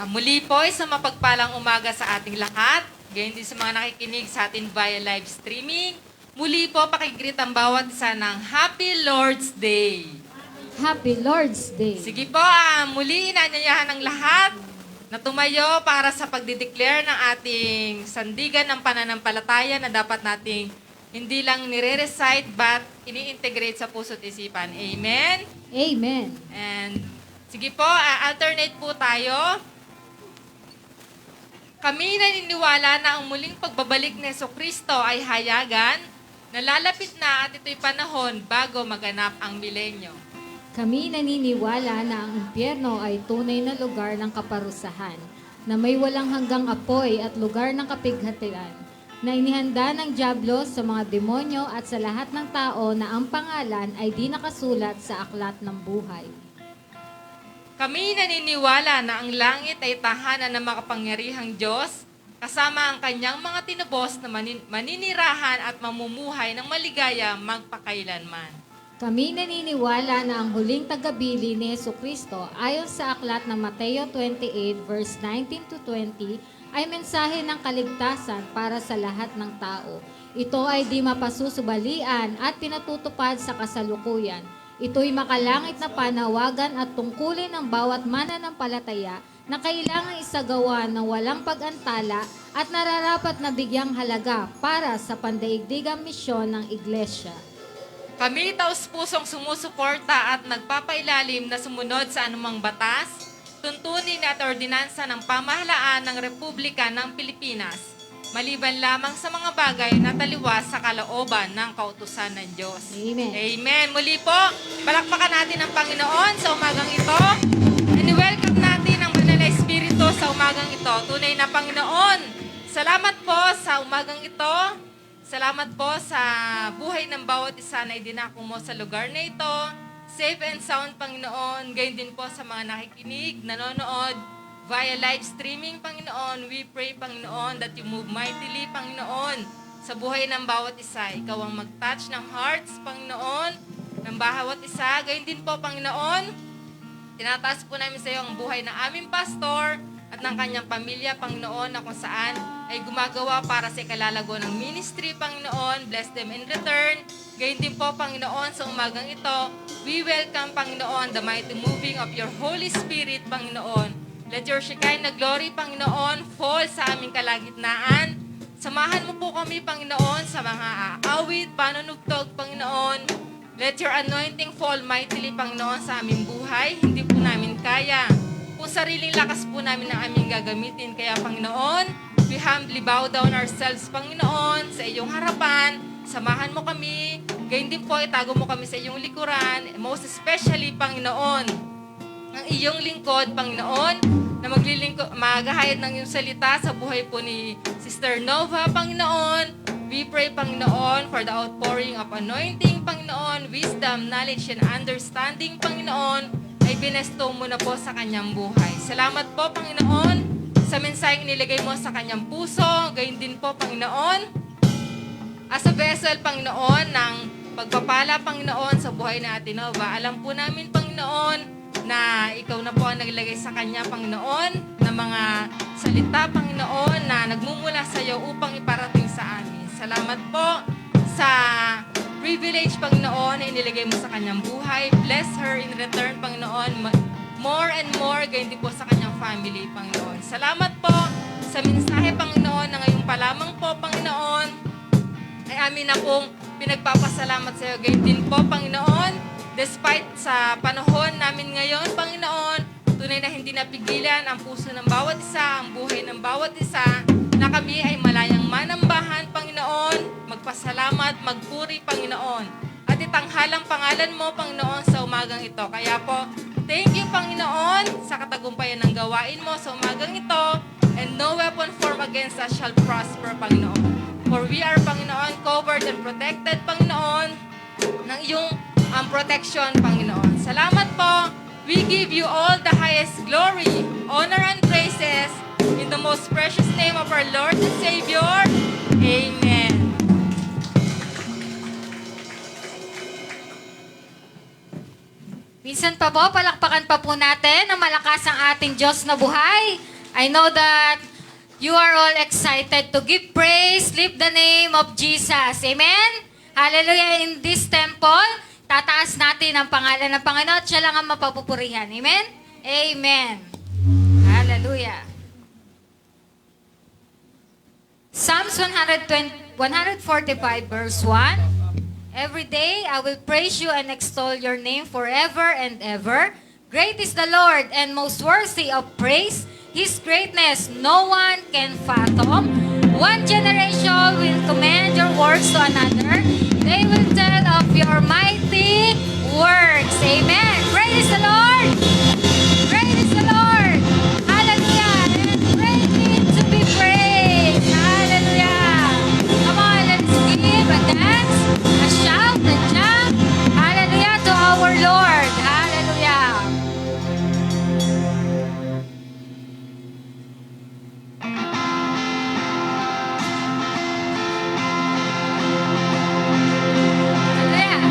Muli po, isang mapagpalang umaga sa ating lahat. Gayon din sa mga nakikinig sa atin via live streaming. Muli po, pakigreet ang bawat isa ng Happy Lord's Day. Happy Lord's Day. Sige po, muli inaanyayahan ng lahat na tumayo para sa pagdideclare ng ating sandigan ng pananampalataya na dapat nating hindi lang nire-recite but ini-integrate sa puso't isipan. Amen? Amen. And sige po, alternate po tayo. Kami naniniwala na ang muling pagbabalik ni Jesucristo ay hayagan, nalalapit na at ito'y panahon bago maganap ang milenyo. Kami naniniwala na ang impyerno ay tunay na lugar ng kaparusahan, na may walang hanggang apoy at lugar ng kapighatian, na inihanda ng dyablo sa mga demonyo at sa lahat ng tao na ang pangalan ay di nakasulat sa aklat ng buhay. Kami naniniwala na ang langit ay tahanan ng makapangyarihang Diyos, kasama ang kanyang mga tinubos na maninirahan at mamumuhay ng maligaya magpakailanman. Kami naniniwala na ang huling tagabili ni Jesucristo ayon sa aklat ng Mateo 28 verse 19 to 20 ay mensahe ng kaligtasan para sa lahat ng tao. Ito ay di mapasusubalian at pinatutupad sa kasalukuyan. Ito'y makalangit na panawagan at tungkulin ng bawat mananampalataya na kailangang isagawa ng walang pag-antala at nararapat na bigyang halaga para sa pandaigdigang misyon ng Iglesia. Kami taus-pusong sumusuporta at nagpapailalim na sumunod sa anumang batas, tuntunin at ordinansa ng pamahalaan ng Republika ng Pilipinas, maliban lamang sa mga bagay na taliwas sa kalooban ng kautusan ng Diyos. Amen. Amen. Muli po, palakpakan natin ang Panginoon sa umagang ito. And welcome natin ang Banal na Espiritu sa umagang ito. Tunay na Panginoon, salamat po sa umagang ito. Salamat po sa buhay ng bawat isa na idinako mo sa lugar na ito. Safe and sound, Panginoon. Gayon din po sa mga nakikinig, nanonood via live streaming, Panginoon. We pray, Panginoon, that you move mightily, Panginoon, sa buhay ng bawat isa. Ikaw ang mag-touch ng hearts, Panginoon, ng bawat isa. Gayon din po, Panginoon, tinataas po namin sa iyo ang buhay ng aming pastor at ng kanyang pamilya, Panginoon, na kung saan ay gumagawa para sa ikalalago ng ministry, Panginoon. Bless them in return. Gayon din po, Panginoon, sa umagang ito, we welcome, Panginoon, the mighty moving of your Holy Spirit, Panginoon. Let your Shekinah glory, Panginoon, fall sa aming kalagitnaan. Samahan mo po kami, Panginoon, sa mga awit, panunugtog, Panginoon. Let your anointing fall mightily, Panginoon, sa aming buhay. Hindi po namin kaya. Kung sariling lakas po namin ang aming gagamitin. Kaya, Panginoon, we humbly bow down ourselves, Panginoon, sa iyong harapan. Samahan mo kami. Gayon din po, itago mo kami sa iyong likuran. Most especially, Panginoon, ang iyong lingkod, Panginoon, na maghahayag ng iyong salita sa buhay po ni Sister Nova, Panginoon. We pray, Panginoon, for the outpouring of anointing, Panginoon, wisdom, knowledge, and understanding, Panginoon, ay binesto mo na po sa kanyang buhay. Salamat po, Panginoon, sa mensaheng nilagay mo sa kanyang puso. Gayon din po, Panginoon, as a vessel, Panginoon, ng pagpapala, Panginoon, sa buhay na Ate Nova. Alam po namin, Panginoon, na ikaw na po ang naglagay sa kanya, Panginoon, na mga salita, Panginoon, na nagmumula sa iyo upang iparating sa amin. Salamat po sa privilege, Panginoon, na inilagay mo sa kanyang buhay. Bless her in return, Panginoon, more and more, gayon din po sa kanyang family, Panginoon. Salamat po sa mensahe, Panginoon, na ngayon pa lamang po, Panginoon, ay amin na pong pinagpapasalamat sa iyo. Gayon din po, Panginoon, despite sa panahon namin ngayon, Panginoon, tunay na hindi napigilan ang puso ng bawat isa, ang buhay ng bawat isa, na kami ay malayang manambahan, Panginoon, magpasalamat, magpuri, Panginoon, at itanghalang pangalan mo, Panginoon, sa umagang ito. Kaya po, thank you, Panginoon, sa katagumpayan ng gawain mo sa umagang ito, and no weapon formed against us shall prosper, Panginoon. For we are, Panginoon, covered and protected, Panginoon, ng iyong protection, Panginoon. Salamat po. We give you all the highest glory, honor, and praises in the most precious name of our Lord and Savior. Amen. Minsan pa po, palakpakan pa po natin na malakas ang ating Diyos na buhay. I know that you are all excited to give praise, lift the name of Jesus. Amen? Hallelujah. In this temple, tataas natin ang pangalan ng Panginoon at siya lang ang mapapupurihan. Amen? Amen. Hallelujah. Psalms 145 verse 1. Every day I will praise you and extol your name forever and ever. Great is the Lord and most worthy of praise. His greatness no one can fathom. One generation will commend your works to another. They will tell of your mighty works. Amen. Great is the Lord. Great is the Lord. Hallelujah. And greatly to be praised. Hallelujah. Come on, let's give a dance, a shout, a jump. Hallelujah to our Lord. Hallelujah. Hallelujah.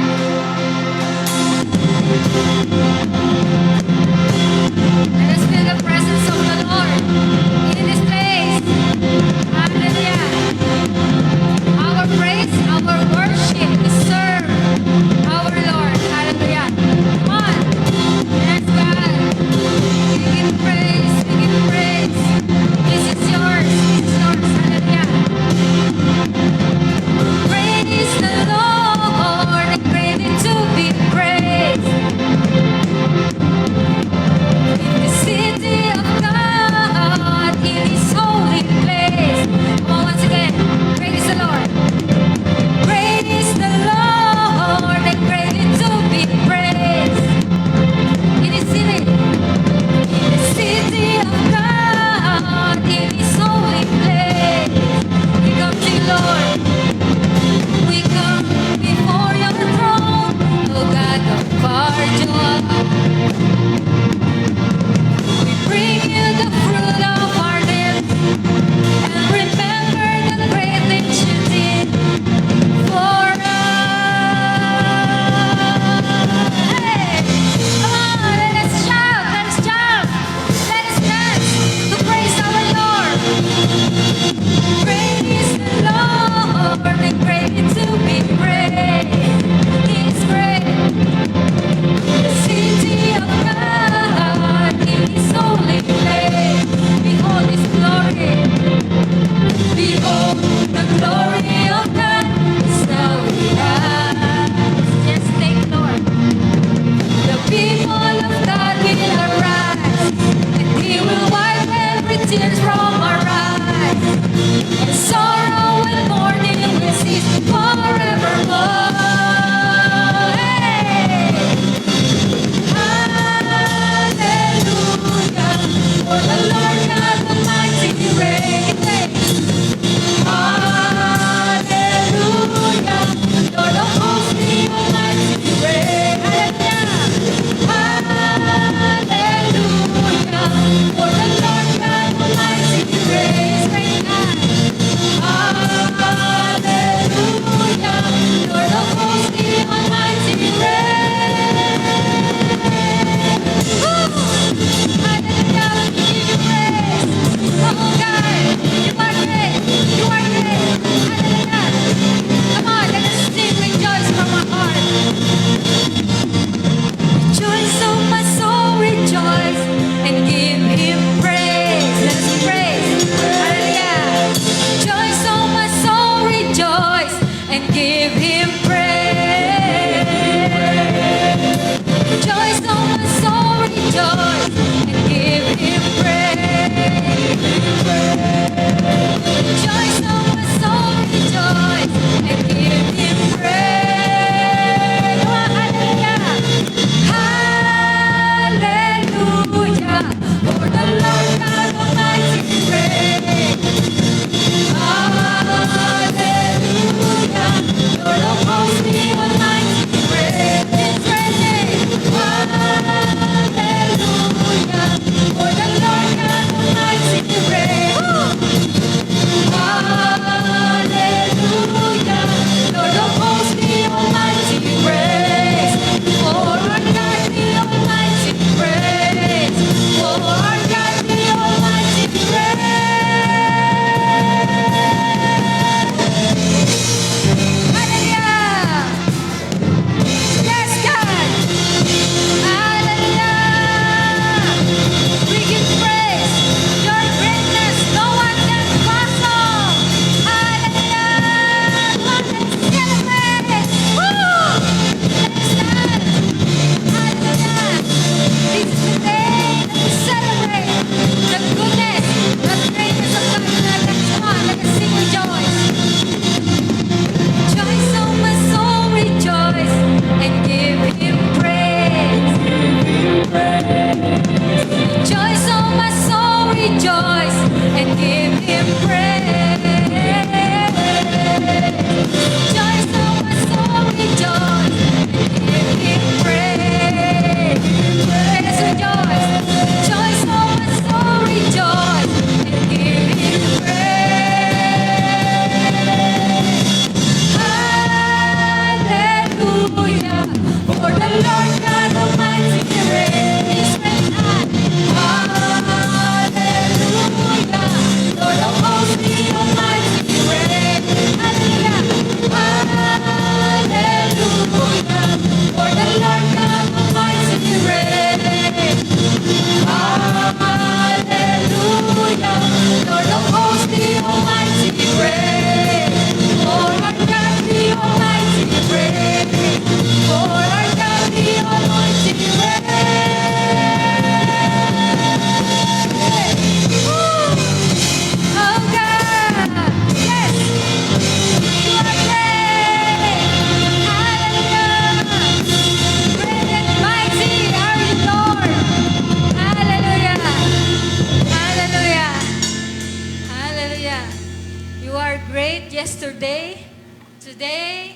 today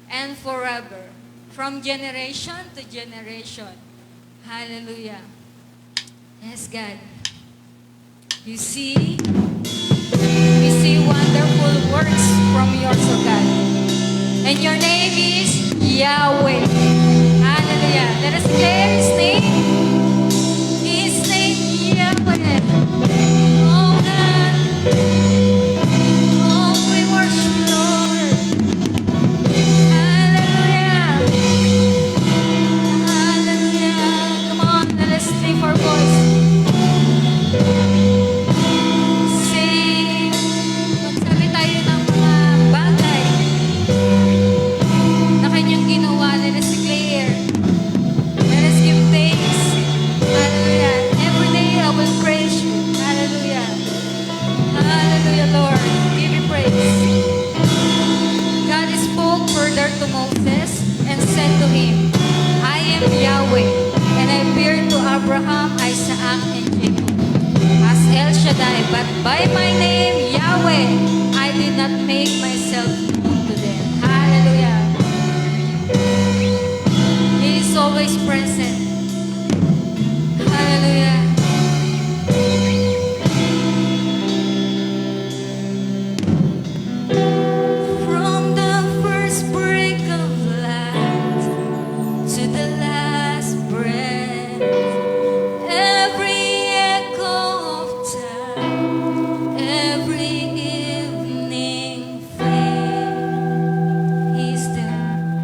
and forever, from generation to generation. Hallelujah. Yes, God. You see wonderful works from yours, O God. And your name is Yahweh. Hallelujah. Let us declare His name. His name, Yahweh. Oh, God. Oh, we worship you, Lord. Hallelujah. Hallelujah. Come on, let us lift our voice. Sing. Magsabi tayo ng mga bagay na kanyang ginawa. Let us declare. Let us give thanks. Hallelujah. Every day I will praise you. Hallelujah. Hallelujah, Lord. Give you praise. God spoke further to Moses and said to him, I am Yahweh, and I appeared to Abraham, Isaac, and Jacob as El Shaddai, but by my name, Yahweh, I did not make myself known to them. Hallelujah. He is always present. Hallelujah. From the first break of light to the last breath, every echo of time, every evening flame is there.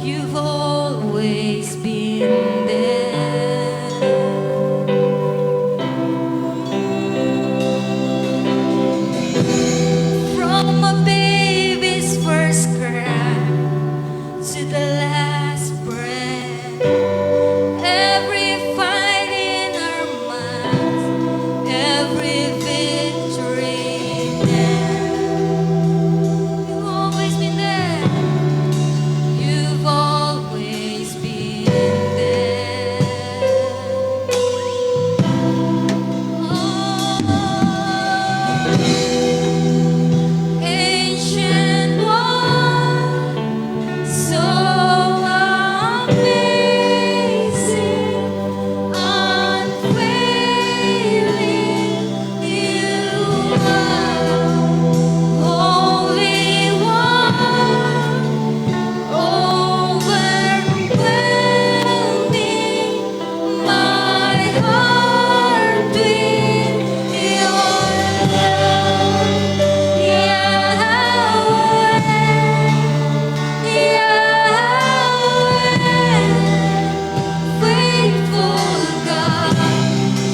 You've always been there. From a baby's first cry to the last breath, every fight in our minds, every victory there. You've always been there. You've always been there. Oh, ancient one, so amazing, unfailing, you are Holy One, overwhelming, my heart with your love, Yahweh, Yahweh, faithful God,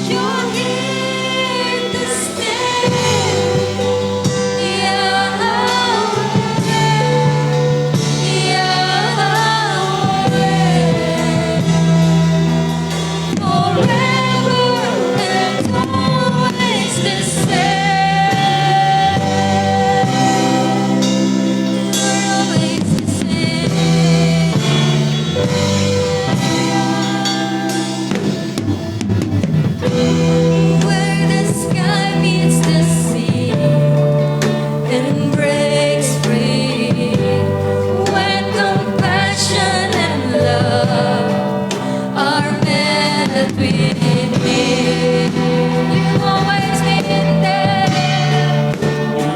you're here to stay, Yahweh, forever and always the same. You're always the same. Where the sky meets the sea and breaks free, when compassion and love are met with me. You've always been there.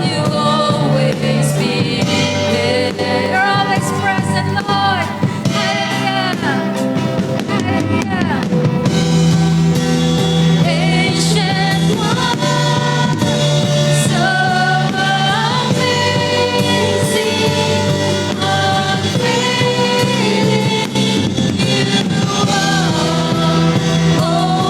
You've always been there. You're always present, Lord. Hallelujah. Hallelujah. Ancient one, so amazing, unfailing, you are Holy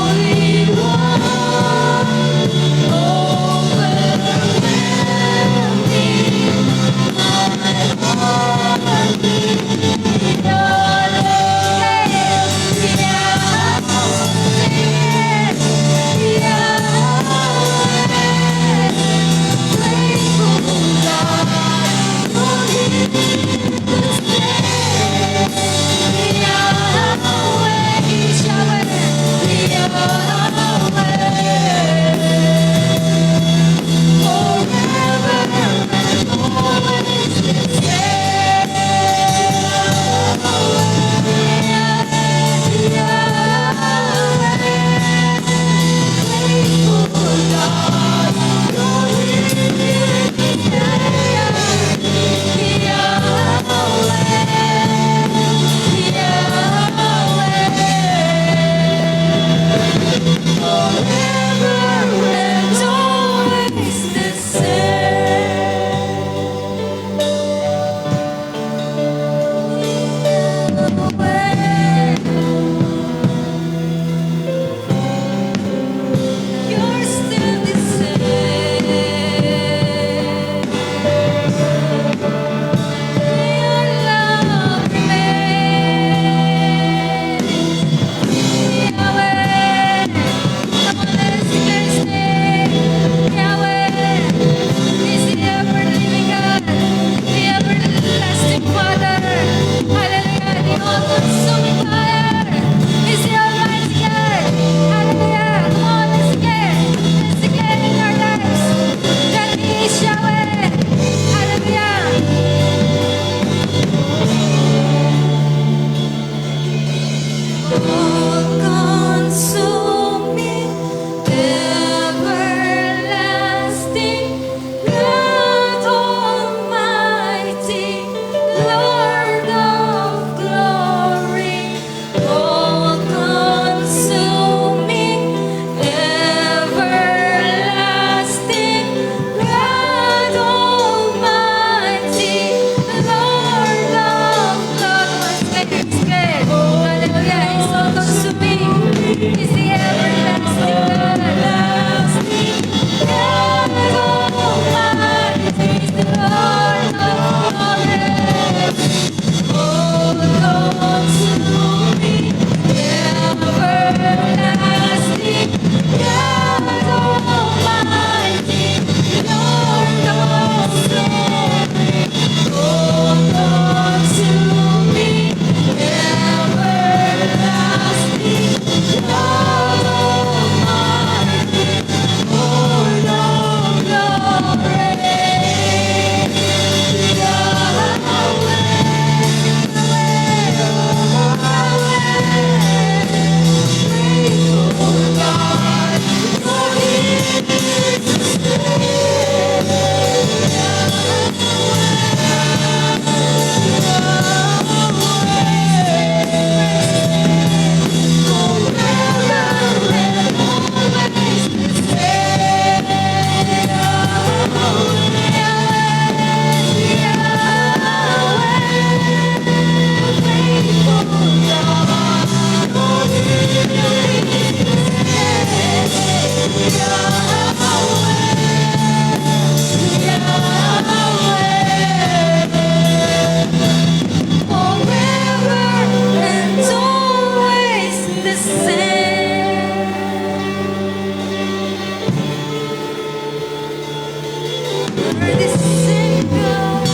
You're the same God.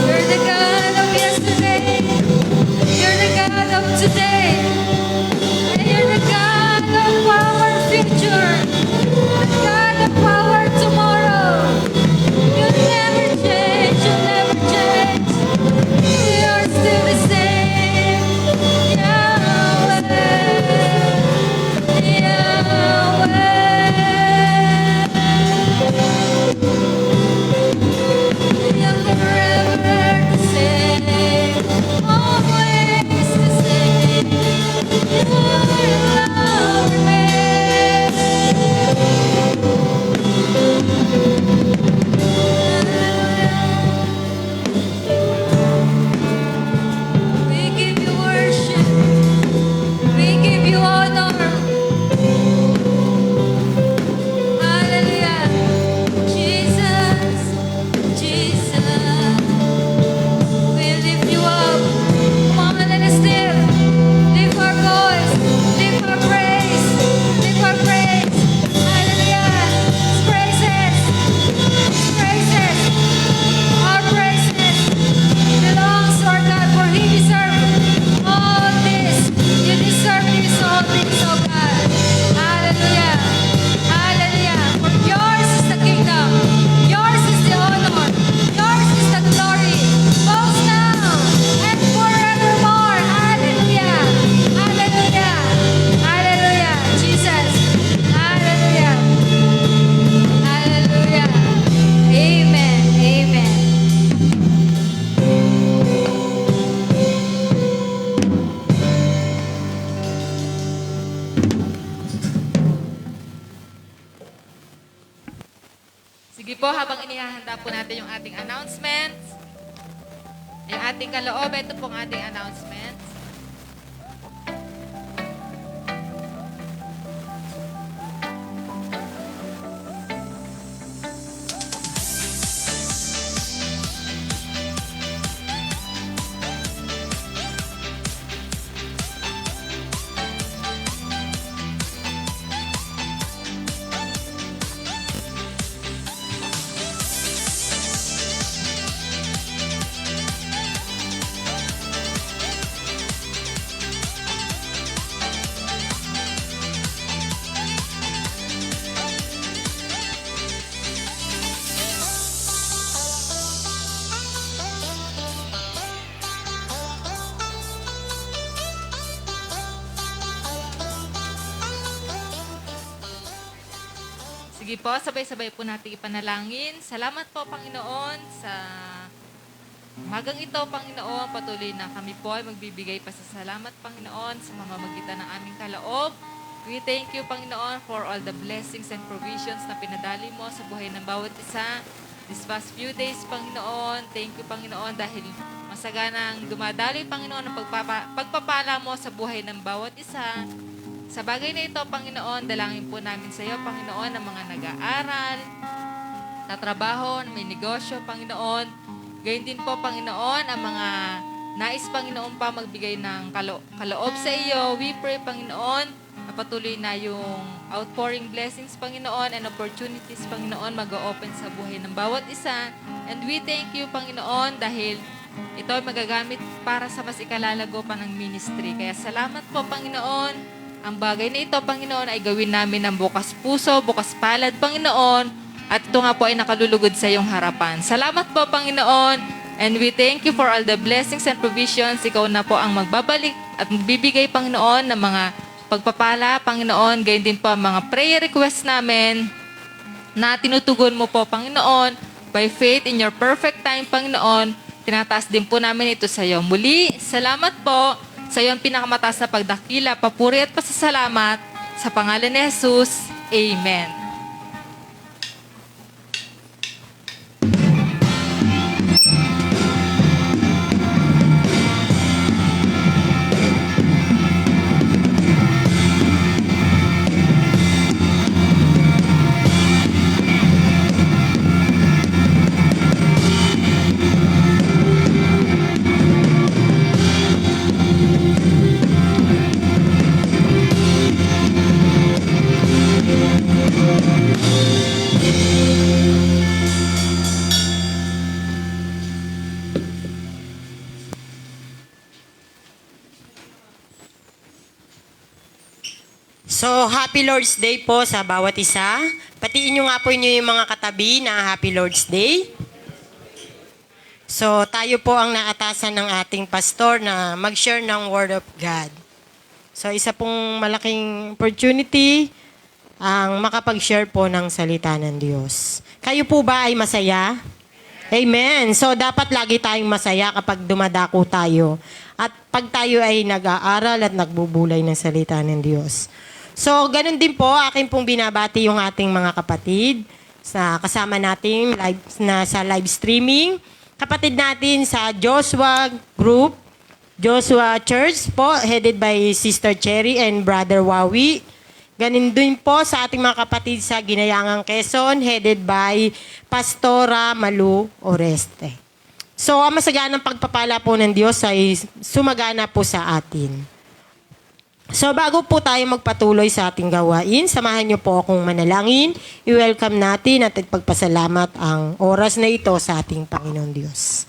You're the God of yesterday. You're the God of today. And you're the God of our future. The God of our tomorrow. You'll never change. You'll never change. You're still the same. Yahweh. Yahweh. You're forever the same. Always the same. Your love remains. We give you worship. We give you honor. Hallelujah. Jesus, Jesus. We lift you up. Come on, let us lift our voice, lift our praise, lift our praise. Hallelujah. Praises, praises, our praises belongs to our God, for He deserves all this. You deserve this, all this, oh God. Hallelujah. Hallelujah. For yours is the kingdom, yours is the honor, yours is the glory, both now and forevermore. Hallelujah. Hallelujah. Hallelujah. Jesus. Hallelujah. Hallelujah. Amen. Amen. Sige po, habang inihahanda po natin yung ating announcements, yung ating kaloob, ito pong ating announcements. Sige po, sabay-sabay po natin ipanalangin. Salamat po, Panginoon, sa umagang ito, Panginoon. Patuloy na kami po ay magbibigay pasasalamat, Panginoon, sa pamamagitan ng aming kaloob. We thank you, Panginoon, for all the blessings and provisions na pinadali mo sa buhay ng bawat isa. This past few days, Panginoon, thank you, Panginoon, dahil masaganang dumadali, Panginoon, ang pagpapala mo sa buhay ng bawat isa. Sa bagay na ito, Panginoon, dalangin po namin sa iyo, Panginoon, ang mga nag-aaral, tatrabaho, may negosyo, Panginoon. Gayon din po, Panginoon, ang mga nais, Panginoon, pa magbigay ng kaloob sa iyo. We pray, Panginoon, na patuloy na yung outpouring blessings, Panginoon, and opportunities, Panginoon, mag-o-open sa buhay ng bawat isa. And we thank you, Panginoon, dahil ito ay magagamit para sa mas ikalalago pa ng ministry. Kaya salamat po, Panginoon. Ang bagay na ito, Panginoon, ay gawin namin ng bukas puso, bukas palad, Panginoon. At ito nga po ay nakalulugod sa iyong harapan. Salamat po, Panginoon. And we thank you for all the blessings and provisions. Ikaw na po ang magbabalik at magbibigay, Panginoon, ng mga pagpapala, Panginoon. Gayon din po ang mga prayer requests namin na tinutugon mo po, Panginoon. By faith in your perfect time, Panginoon, tinataas din po namin ito sa iyo. Muli, salamat po. Sa iyo ang pinakamataas na pagdakila, papuri at pasasalamat. Sa pangalan ni Jesus, Amen. So, Happy Lord's Day po sa bawat isa. Patiin nyo nga po inyo yung mga katabi na Happy Lord's Day. So, tayo po ang naatasan ng ating pastor na mag-share ng Word of God. So, isa pong malaking opportunity ang makapag-share po ng salita ng Diyos. Kayo po ba ay masaya? Amen. So, dapat lagi tayong masaya kapag dumadako tayo. At pag tayo ay nag-aaral at nagbubulay ng salita ng Diyos. So, ganun din po, akin pong binabati yung ating mga kapatid sa kasama natin sa live streaming. Kapatid natin sa Joshua Group, Joshua Church po, headed by Sister Cherry and Brother Wawi. Ganun din po sa ating mga kapatid sa Ginayangang Quezon, headed by Pastora Malu Oreste. So, ang masaganang pagpapala po ng Diyos ay sumagana po sa atin. So, bago po tayo magpatuloy sa ating gawain, samahan niyo po akong manalangin. I-welcome natin at ipagpasalamat ang oras na ito sa ating Panginoon Diyos.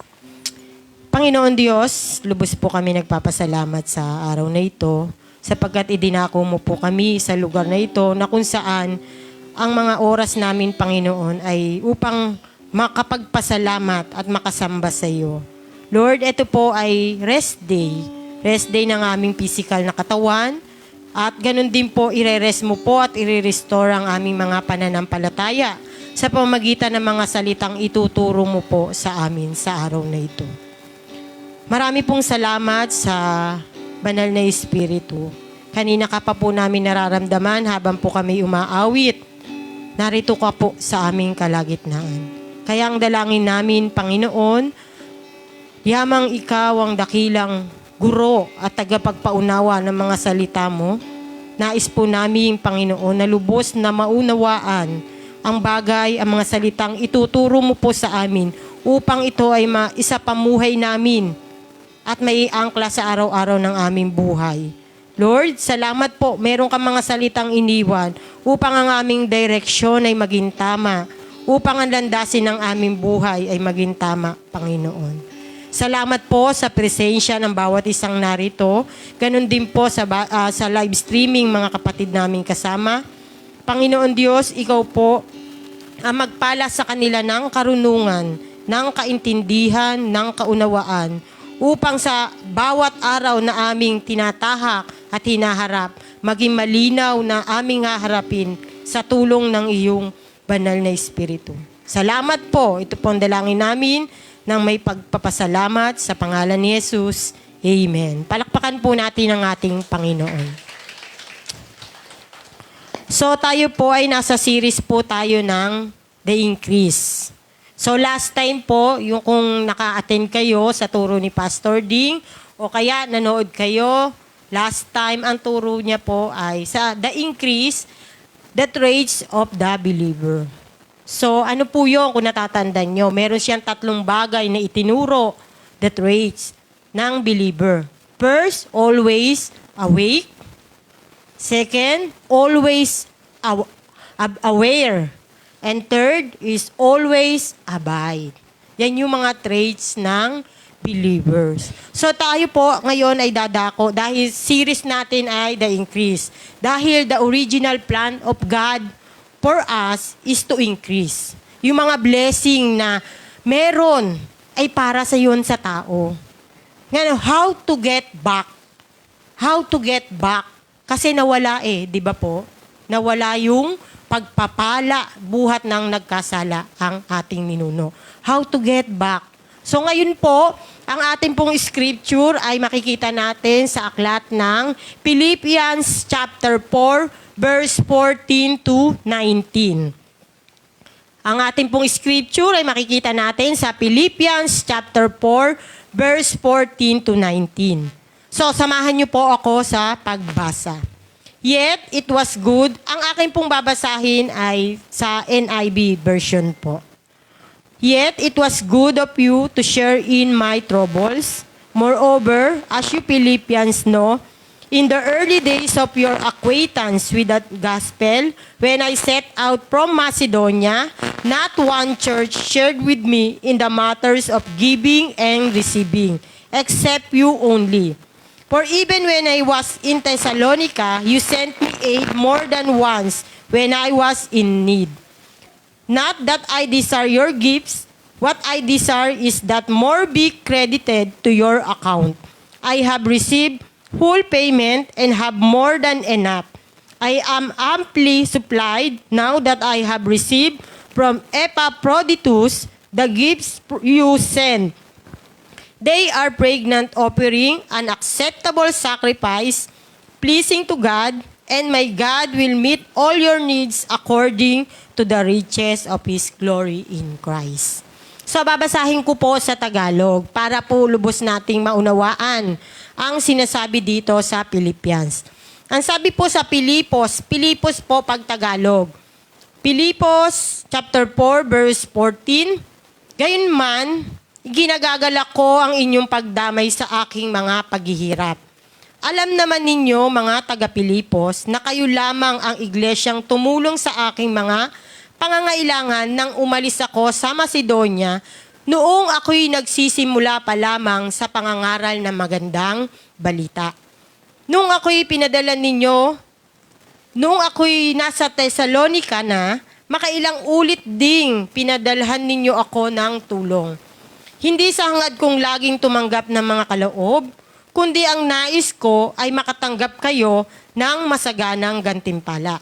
Panginoon Diyos, lubos po kami nagpapasalamat sa araw na ito sapagkat idinako mo po kami sa lugar na ito na kung saan ang mga oras namin, Panginoon, ay upang makapagpasalamat at makasamba sa iyo. Lord, ito po ay rest day. Rest day ng aming physical na katawan. At ganun din po, ire-rest mo po at i-restore ang aming mga pananampalataya sa pamagitan ng mga salitang ituturo mo po sa amin sa araw na ito. Marami pong salamat sa banal na Espiritu. Kanina ka pa po namin nararamdaman habang po kami umaawit. Narito ka po sa aming kalagitnaan. Kaya ang dalangin namin, Panginoon, yamang ikaw ang dakilang guro at tagapagpaunawa ng mga salita mo, nais po namin, Panginoon, na lubos na maunawaan ang bagay, ang mga salitang ituturo mo po sa amin upang ito ay maisapamuhay namin at may angkla sa araw-araw ng aming buhay. Lord, salamat po. Meron ka mga salitang iniwan upang ang aming direksyon ay maging tama, upang ang landasin ng aming buhay ay maging tama, Panginoon. Salamat po sa presensya ng bawat isang narito. Ganon din po sa live streaming mga kapatid naming kasama. Panginoon Diyos, ikaw po ang magpala sa kanila ng karunungan, ng kaintindihan, ng kaunawaan, upang sa bawat araw na aming tinatahak at hinaharap, maging malinaw na aming haharapin sa tulong ng iyong banal na Espiritu. Salamat po. Ito po ang dalangin namin nang may pagpapasalamat sa pangalan ni Jesus. Amen. Palakpakan po natin ang ating Panginoon. So tayo po ay nasa series po tayo ng The Increase. So last time po, yung kung naka-attend kayo sa turo ni Pastor Ding o kaya nanood kayo, last time ang turo niya po ay sa The Increase, the traits of the believer. So, ano po yun kung natatandaan nyo? Meron siyang 3 bagay na itinuro, the traits ng believer. First, always awake. Second, always aware. And third is always abide. Yan yung mga traits ng believers. So, tayo po ngayon ay dadako dahil series natin ay The Increase. Dahil the original plan of God for us is to increase. Yung mga blessing na meron ay para sa yun sa tao. Ngayon, how to get back? How to get back? Kasi nawala di ba po? Nawala yung pagpapala buhat ng nagkasala ang ating ninuno. How to get back? So ngayon po, ang ating pong scripture ay makikita natin sa aklat ng Philippians chapter 4, verse 14 to 19. Ang ating pong scripture ay makikita natin sa Philippians chapter 4, verse 14 to 19. So, samahan niyo po ako sa pagbasa. Yet, it was good. Ang aking pong babasahin ay sa NIV version po. Yet, it was good of you to share in my troubles. Moreover, as you Philippians know, in the early days of your acquaintance with the gospel, when I set out from Macedonia, not one church shared with me in the matters of giving and receiving, except you only. For even when I was in Thessalonica, you sent me aid more than once when I was in need. Not that I desire your gifts, what I desire is that more be credited to your account. I have received full payment and have more than enough. I am amply supplied now that I have received from Epaphroditus the gifts you sent. They are pregnant offering, an acceptable sacrifice, pleasing to God, and my God will meet all your needs according to the riches of His glory in Christ. So, babasahin ko po sa Tagalog para po lubos nating maunawaan ang sinasabi dito sa Philippians. Ang sabi po sa Pilipos po pag Tagalog. Pilipos chapter 4 verse 14, Gayunman, ginagagalak ko ang inyong pagdamay sa aking mga paghihirap. Alam naman ninyo, mga taga-Pilipos, na kayo lamang ang iglesyang tumulong sa aking mga pangangailangan nang umalis ako sa Macedonia noong ako'y nagsisimula pa lamang sa pangangaral ng magandang balita. Noong ako'y pinadala ninyo, noong ako'y nasa Thessalonica na, makailang ulit ding pinadalhan ninyo ako ng tulong. Hindi sa hangad kong laging tumanggap ng mga kaloob, kundi ang nais ko ay makatanggap kayo ng masaganang gantimpala.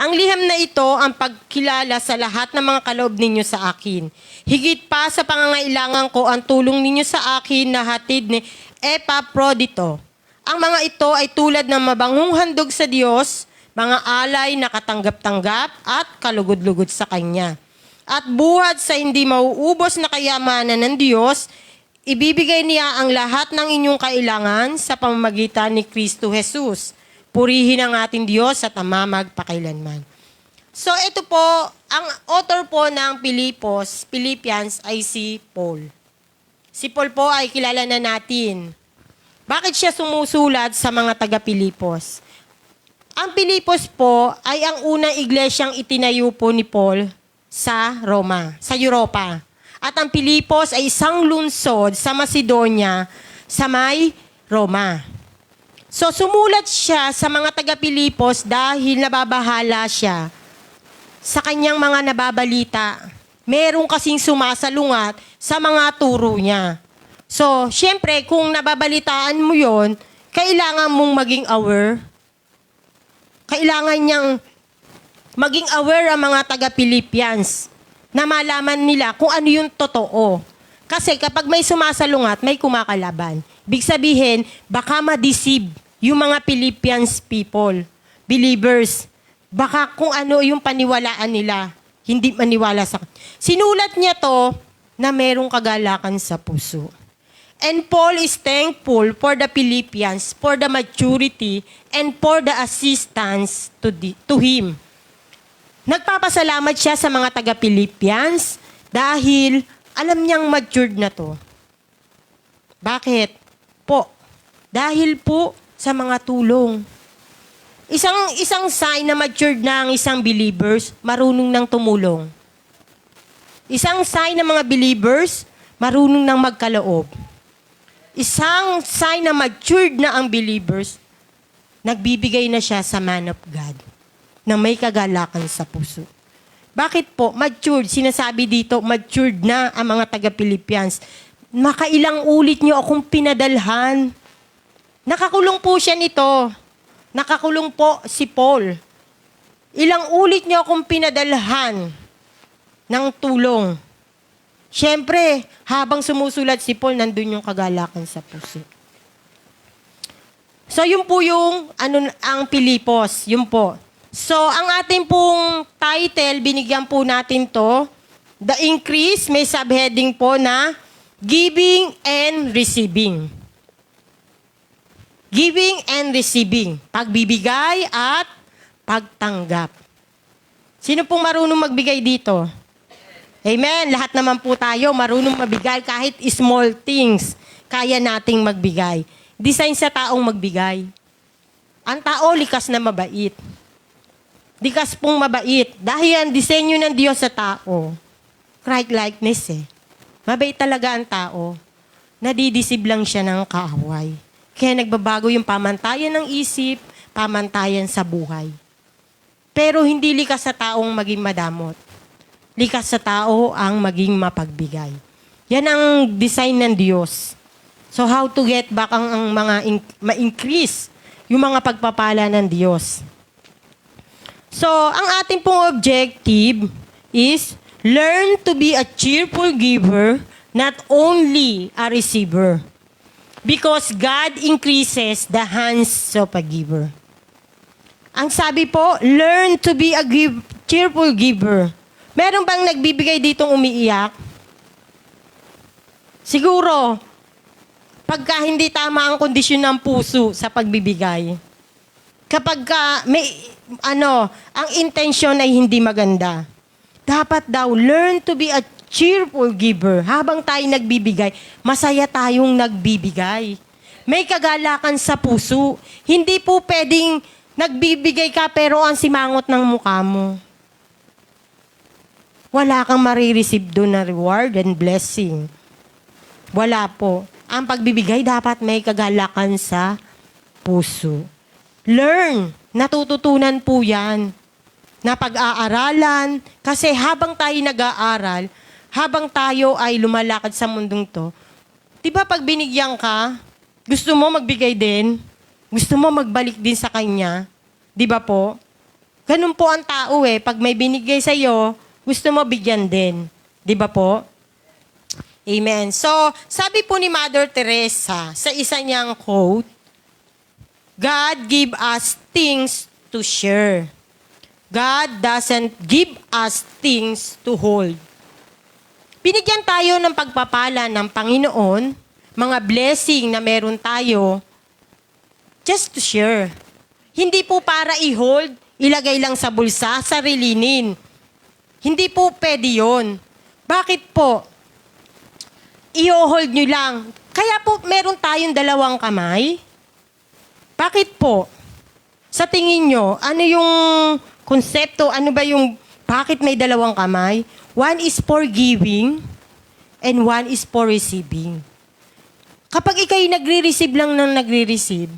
Ang liham na ito ang pagkilala sa lahat ng mga kaloob ninyo sa akin. Higit pa sa pangangailangan ko ang tulong ninyo sa akin na hatid ni Epaphroditus. Ang mga ito ay tulad ng mabangong handog sa Diyos, mga alay na katanggap-tanggap at kalugod-lugod sa Kanya. At buhat sa hindi mauubos na kayamanan ng Diyos, ibibigay niya ang lahat ng inyong kailangan sa pamamagitan ni Kristo Jesus. Purihin ang ating Diyos at Ama magpakailanman. So ito po, ang author po ng Philippians ay si Paul. Si Paul po ay kilala na natin. Bakit siya sumusulat sa mga taga-Pilipos? Ang Pilipos po ay ang unang iglesyang itinayo po ni Paul sa Roma, sa Europa. At ang Pilipos ay isang lungsod sa Macedonia sa may Roma. So sumulat siya sa mga taga-Pilipos dahil nababahala siya sa kanyang mga nababalita. Meron kasing sumasalungat sa mga turo niya. So, syempre, kung nababalitaan mo yon, kailangan mong maging aware. Kailangan niyang maging aware ang mga taga-Philippians na malaman nila kung ano yung totoo. Kasi kapag may sumasalungat, may kumakalaban. Ibig sabihin, baka ma-deceive yung mga Philippians people, believers. Baka kung ano yung paniwalaan nila, hindi maniwala sa... Sinulat niya to na merong kagalakan sa puso. And Paul is thankful for the Philippians, for the maturity, and for the assistance to him. Nagpapasalamat siya sa mga taga-Philippians dahil alam niyang matured na to. Bakit? Dahil po sa mga tulong. Isang sign na matured na ang isang believers, marunong nang tumulong. Isang sign ng mga believers, marunong nang magkaloob. Isang sign na matured na ang believers, nagbibigay na siya sa man of God na may kagalakan sa puso. Bakit po? Matured. Sinasabi dito, matured na ang mga taga-Philippians. Makailang ulit niyo akong pinadalhan. Nakakulong po siya nito. Nakakulong po si Paul. Ilang ulit niyo akong pinadalhan ng tulong. Siyempre, habang sumusulat si Paul, nandun yung kagalakan sa puso. So, yun po yung ang Pilipos. Yun po. So, ang ating pong title, binigyan po natin to, The Increase, may subheading po na Giving and Receiving. Giving and receiving. Pagbibigay at pagtanggap. Sino pong marunong magbigay dito? Amen. Lahat naman po tayo marunong mabigay kahit small things. Kaya nating magbigay. Design sa taong magbigay. Ang tao likas na mabait. Likas pong mabait. Dahil ang disenyo ng Diyos sa tao, Christ-likeness eh. Mabait talaga ang tao. Nadidisib lang siya ng kaaway. Kaya nagbabago yung pamantayan ng isip, pamantayan sa buhay. Pero hindi likas sa taong maging madamot. Likas sa tao ang maging mapagbigay. Yan ang design ng Diyos. So how to get back ang mga ma-increase yung mga pagpapala ng Diyos. So, ang ating pong objective is learn to be a cheerful giver, not only a receiver. Because God increases the hands of a giver. Ang sabi po, learn to be a cheerful giver. Meron bang nagbibigay ditong umiiyak? Siguro, pagka hindi tama ang kondisyon ng puso sa pagbibigay. Kapag ang intensyon ay hindi maganda. Dapat daw, learn to be a cheerful giver. Habang tayo nagbibigay, masaya tayong nagbibigay. May kagalakan sa puso. Hindi po pwedeng nagbibigay ka pero ang simangot ng mukha mo. Wala kang marireceive doon na reward and blessing. Wala po. Ang pagbibigay dapat may kagalakan sa puso. Learn. Natututunan po yan. Na pag-aaralan. Kasi habang tayo nag-aaral, habang tayo ay lumalakad sa mundong to, di ba pag binigyan ka, gusto mo magbigay din? Gusto mo magbalik din sa kanya? Di ba po? Ganun po ang tao eh. Pag may binigay sa'yo, gusto mo bigyan din. Di ba po? Amen. So, sabi po ni Mother Teresa sa isa niyang quote, God give us things to share. God doesn't give us things to hold. Binigyan tayo ng pagpapala ng Panginoon, mga blessing na meron tayo, just to share. Hindi po para i-hold, ilagay lang sa bulsa, sarilinin. Hindi po pwede yun. Bakit po? I-hold nyo lang. Kaya po meron tayong dalawang kamay. Bakit po? Sa tingin nyo, ano yung konsepto, ano ba yung, bakit may dalawang kamay? One is for giving, and one is for receiving. Kapag ikay nagre-receive lang ng nagre-receive,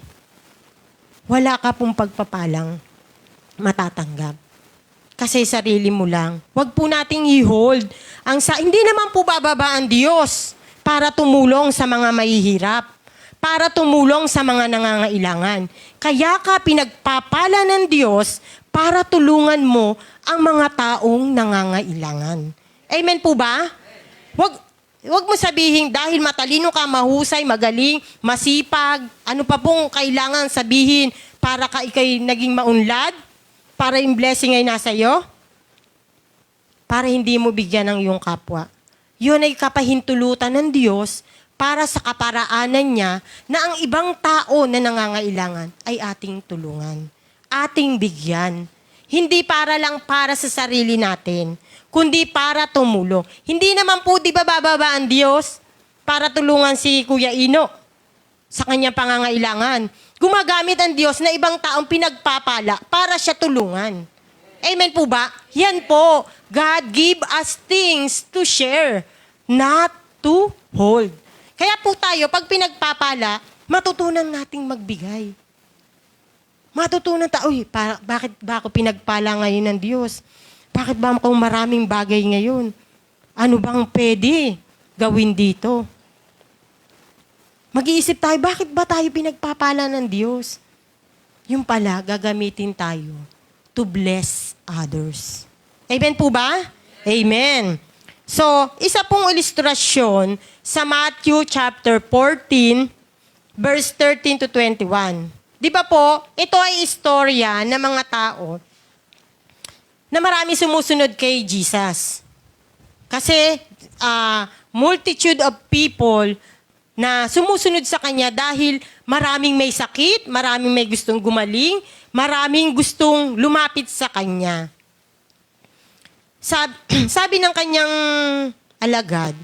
wala ka pong pagpapalang matatanggap. Kasi sarili mo lang. Huwag po nating i-hold. Hindi naman po bababa ang Diyos para tumulong sa mga mahihirap, para tumulong sa mga nangangailangan. Kaya ka pinagpapala ng Diyos para tulungan mo ang mga taong nangangailangan. Amen po ba? Huwag mo sabihin dahil matalino ka, mahusay, magaling, masipag, ano pa pong kailangan sabihin para ka ikay naging maunlad? Para yung blessing ay nasa iyo? Para hindi mo bigyan ng iyong kapwa. Yun ay kapahintulutan ng Diyos para sa kaparaanan niya na ang ibang tao na nangangailangan ay ating tulungan. Ating bigyan. Hindi para lang para sa sarili natin, kundi para tumulong. Hindi naman po, di ba bababa ang Diyos para tulungan si Kuya Ino sa kanyang pangangailangan. Gumagamit ang Diyos na ibang taong pinagpapala para siya tulungan. Amen po ba? Yan po. God give us things to share, not to hold. Kaya po tayo, pag pinagpapala, matutunan nating magbigay. Matutunan tayo, bakit ba ako pinagpala ngayon ng Diyos? Bakit ba akong maraming bagay ngayon? Ano bang pwede gawin dito? Mag-iisip tayo, bakit ba tayo pinagpapala ng Diyos? Yung pala, gagamitin tayo to bless others. Amen po ba? Amen. So, isa pong ilustrasyon sa Matthew chapter 14, verse 13 to 21. Di ba po, ito ay istorya ng mga tao na marami sumusunod kay Jesus. Kasi, multitude of people na sumusunod sa Kanya dahil maraming may sakit, maraming may gustong gumaling, maraming gustong lumapit sa Kanya. Sabi ng Kanyang alagad,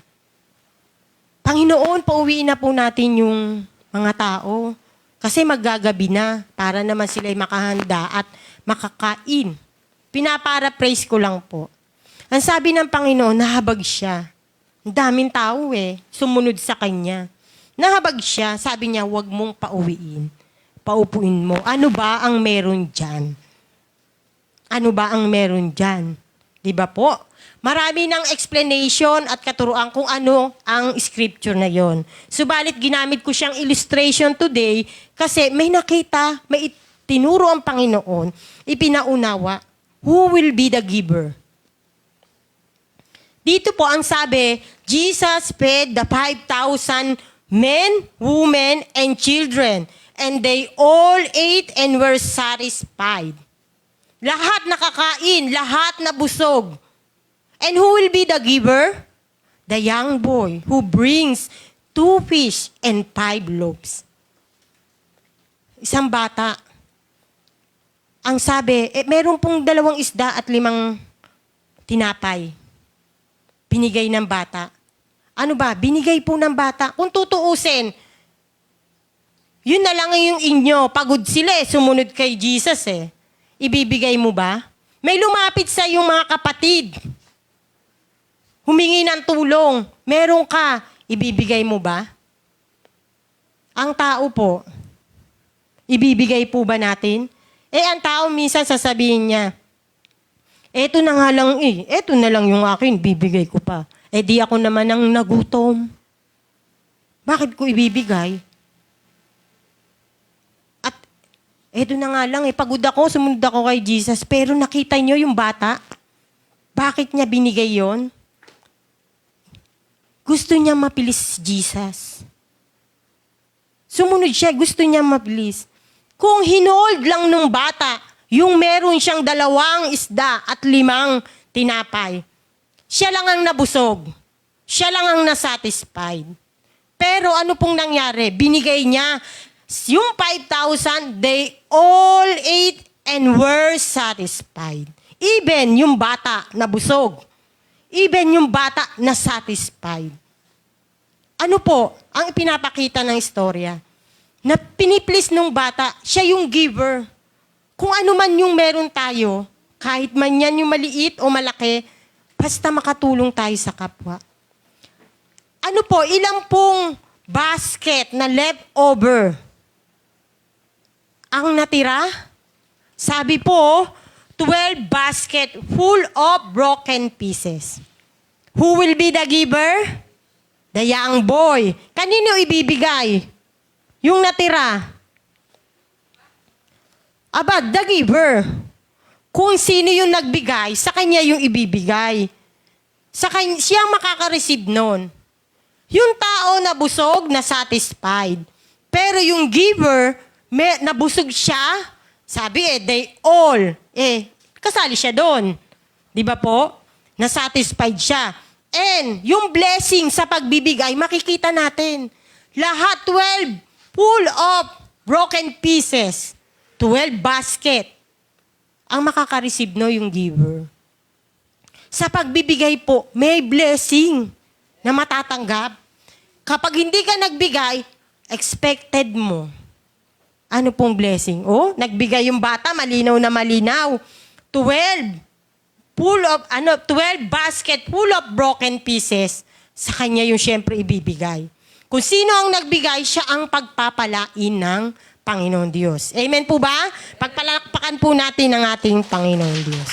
Panginoon, pauwiin na po natin yung mga tao kasi maggagabi na para naman sila'y makahanda at makakain. Pinaparaphrase ko lang po. Ang sabi ng Panginoon, nahabag siya. Ang daming tao sumunod sa Kanya. Nahabag siya, sabi niya, huwag mong pauwiin. Paupuin mo. Ano ba ang meron dyan? Ano ba ang meron dyan? Di ba po? Marami ng explanation at katuruan kung ano ang scripture na yon. Subalit ginamit ko siyang illustration today kasi may nakita, may tinuro ang Panginoon, ipinaunawa, who will be the giver? Dito po ang sabi, Jesus fed the 5,000 men, women, and children, and they all ate and were satisfied. Lahat nakakain, lahat nabusog. And who will be the giver? The young boy who brings 2 fish and 5 loaves. Isang bata. Ang sabi, meron pong 2 isda at 5 tinapay. Binigay ng bata. Ano ba? Binigay po ng bata. Kung tutuusin, yun na lang yung inyo. Pagod sila sumunod kay Jesus Ibibigay mo ba? May lumapit sa yung mga kapatid. Humingi ng tulong. Meron ka. Ibibigay mo ba? Ang tao po, ibibigay po ba natin? Ang tao minsan sasabihin niya, eto na nga lang eto na lang yung akin, bibigay ko pa. Di ako naman ang nagutom. Bakit ko ibibigay? At eto na nga lang, pagod ako, sumunod ako kay Jesus, pero nakita niyo yung bata? Bakit niya binigay yon? Gusto niya mapilis si Jesus. Sumunod siya, gusto niya mabilis. Kung hinold lang nung bata, yung meron siyang 2 isda at 5 tinapay, siya lang ang nabusog. Siya lang ang nasatisfied. Pero ano pong nangyari? Binigay niya yung 5,000, they all ate and were satisfied. Even yung bata nabusog. Even yung bata na satisfied. Ano po ang pinapakita ng istorya? Na piniplis nung bata, siya yung giver. Kung ano man yung meron tayo, kahit man yan yung maliit o malaki, basta makatulong tayo sa kapwa. Ano po, ilang pong basket na leftover ang natira? Sabi po, 12 basket full of broken pieces. Who will be the giver? The young boy. Kanino ibibigay? Yung natira. Aba, the giver. Kung sino yung nagbigay, sa kanya yung ibibigay. Siya ang makaka-receive nun. Yung tao na busog, na satisfied. Pero yung giver, nabusog siya, sabi they all, kasali siya doon. Di ba po? Nasatisfied siya. And yung blessing sa pagbibigay, makikita natin. Lahat 12 full of broken pieces. 12 basket. Ang makaka-receive no yung giver. Sa pagbibigay po, may blessing na matatanggap. Kapag hindi ka nagbigay, expected mo. Ano pong blessing? Nagbigay yung bata, malinaw na malinaw. 12 basket full of broken pieces. Sa kanya yung syempre ibibigay. Kung sino ang nagbigay, siya ang pagpapalain ng Panginoon Diyos. Amen po ba? Pagpalakpakan po natin ang ating Panginoon Diyos.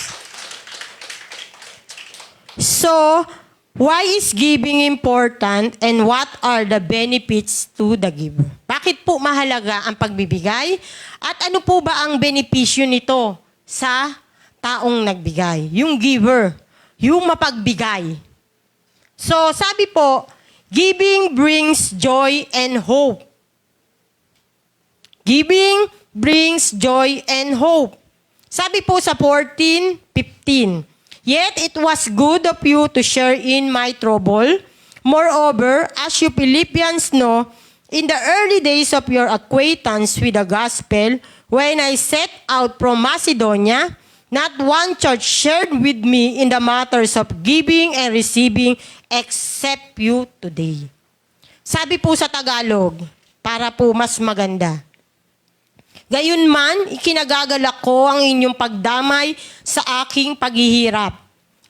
So, why is giving important and what are the benefits to the giver? Bakit po mahalaga ang pagbibigay? At ano po ba ang benepisyo nito sa taong nagbigay? Yung giver, yung mapagbigay. So, sabi po, giving brings joy and hope. Giving brings joy and hope. Sabi po sa 14:15, yet it was good of you to share in my trouble. Moreover, as you Philippians know, in the early days of your acquaintance with the gospel, when I set out from Macedonia, not one church shared with me in the matters of giving and receiving except you today. Sabi po sa Tagalog, para po mas maganda. Gayunman, ikinagagalak ko ang inyong pagdamay sa aking paghihirap.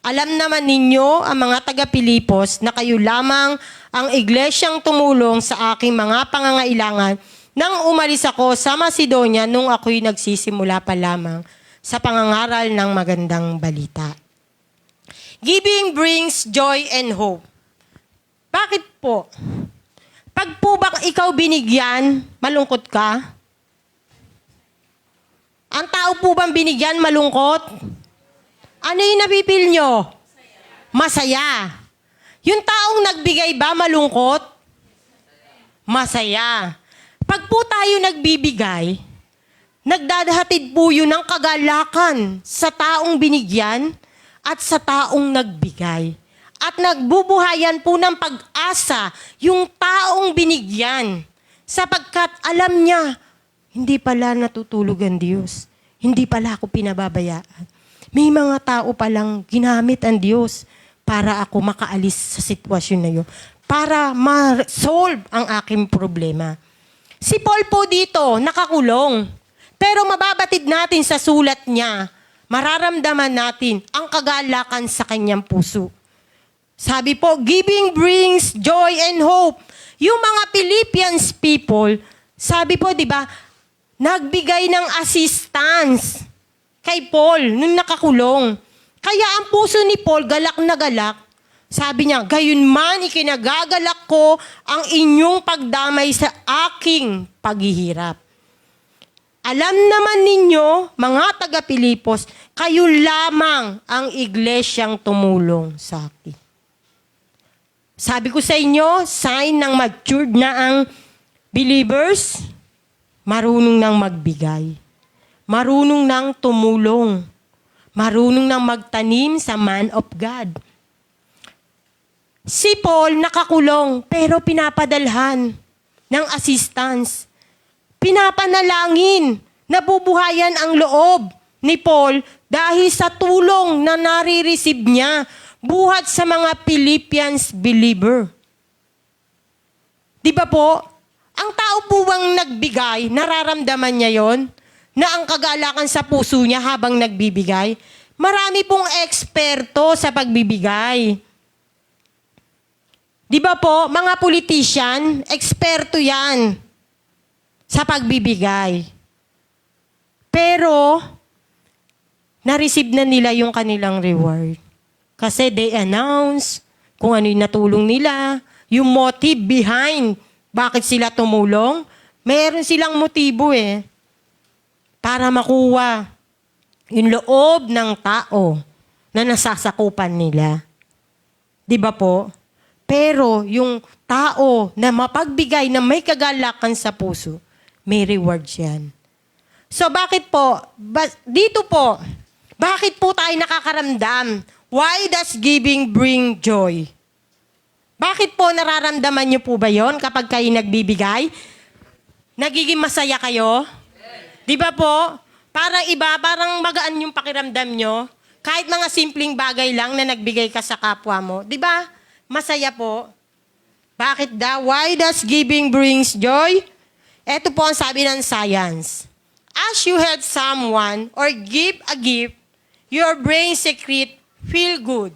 Alam naman ninyo, ang mga taga-Pilipos, na kayo lamang ang iglesyang tumulong sa aking mga pangangailangan nang umalis ako sa Macedonia nung ako'y nagsisimula pa lamang sa pangangaral ng magandang balita. Giving brings joy and hope. Bakit po? Pag po ba ikaw binigyan, malungkot ka? Ang tao po bang binigyan, malungkot? Ano yung napipil nyo? Masaya. Yung taong nagbigay ba, malungkot? Masaya. Pag po tayo nagbibigay, nagdadahatid po yun ng kagalakan sa taong binigyan at sa taong nagbigay. At nagbubuhayan po ng pag-asa yung taong binigyan. Sapagkat alam niya, hindi pala natutulog ang Diyos. Hindi pala ako pinababayaan. May mga tao palang ginamit ang Diyos para ako makaalis sa sitwasyon na yun. Para ma-solve ang aking problema. Si Paul po dito, nakakulong. Pero mababatid natin sa sulat niya, mararamdaman natin ang kagalakan sa kanyang puso. Sabi po, giving brings joy and hope. Yung mga Philippians people, sabi po, di ba, nagbigay ng assistance kay Paul nung nakakulong. Kaya ang puso ni Paul, galak na galak. Sabi niya, gayunman ikinagagalak ko ang inyong pagdamay sa aking paghihirap. Alam naman ninyo, mga taga-Pilipos, kayo lamang ang iglesyang tumulong sa akin. Sabi ko sa inyo, sign ng matured na ang believers, marunong nang magbigay. Marunong nang tumulong. Marunong nang magtanim sa man of God. Si Paul nakakulong pero pinapadalhan ng assistance. Pinapanalangin, nabubuhayan ang loob ni Paul dahil sa tulong na nare-receive niya buhat sa mga Philippians believer. Di ba po? Ang tao po bang nagbigay, nararamdaman niya yon na ang kagalakan sa puso niya habang nagbibigay? Marami pong eksperto sa pagbibigay. Di ba po, mga politician, eksperto yan sa pagbibigay. Pero, na-receive na nila yung kanilang reward. Kasi they announce kung ano yung natulong nila, yung motive behind bakit sila tumulong. Meron silang motibo para makuha yung loob ng tao na nasasakupan nila. Di ba po? Pero yung tao na mapagbigay na may kagalakan sa puso, may rewards yan. So bakit po, dito po, bakit po tayo nakakaramdam? Why does giving bring joy? Bakit po nararamdaman niyo po ba yon kapag kayo nagbibigay? Nagiging masaya kayo? Di ba po? Parang iba, parang magaan yung pakiramdam nyo. Kahit mga simpleng bagay lang na nagbigay ka sa kapwa mo. Di ba? Masaya po. Bakit daw? Why does giving brings joy? Ito po ang sabi ng science. As you help someone or give a gift, your brain secrete feel good.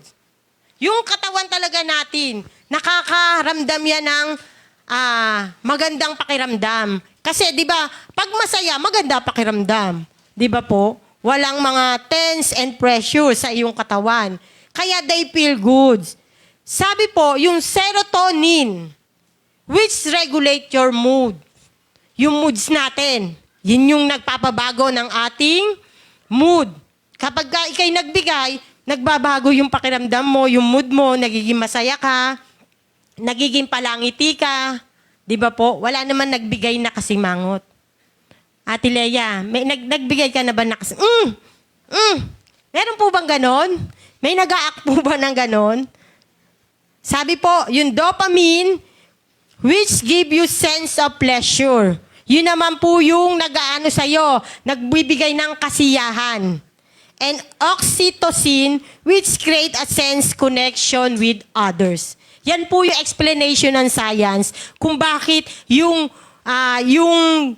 Yung katawan talaga natin, nakakaramdam yan ng magandang pakiramdam. Kasi, di ba, pag masaya, maganda pakiramdam. Di ba po? Walang mga tense and pressure sa iyong katawan. Kaya they feel good. Sabi po, yung serotonin, which regulate your mood. Yung moods natin, yun yung nagpapabago ng ating mood. Kapag ikay nagbigay, nagbabago yung pakiramdam mo, yung mood mo, nagiging masaya ka, nagiging palangiti ka. Di ba po? Wala naman nagbigay na kasimangot. Ate Leia, may nagbigay ka na ba na kasi? Meron po bang ganon? May nag-a-act po ba ng ganon? Sabi po, yung dopamine, which give you sense of pleasure. Yun naman po yung nag-aano sa'yo, nagbibigay ng kasiyahan. And oxytocin, which create a sense connection with others. Yan po yung explanation ng science kung bakit yung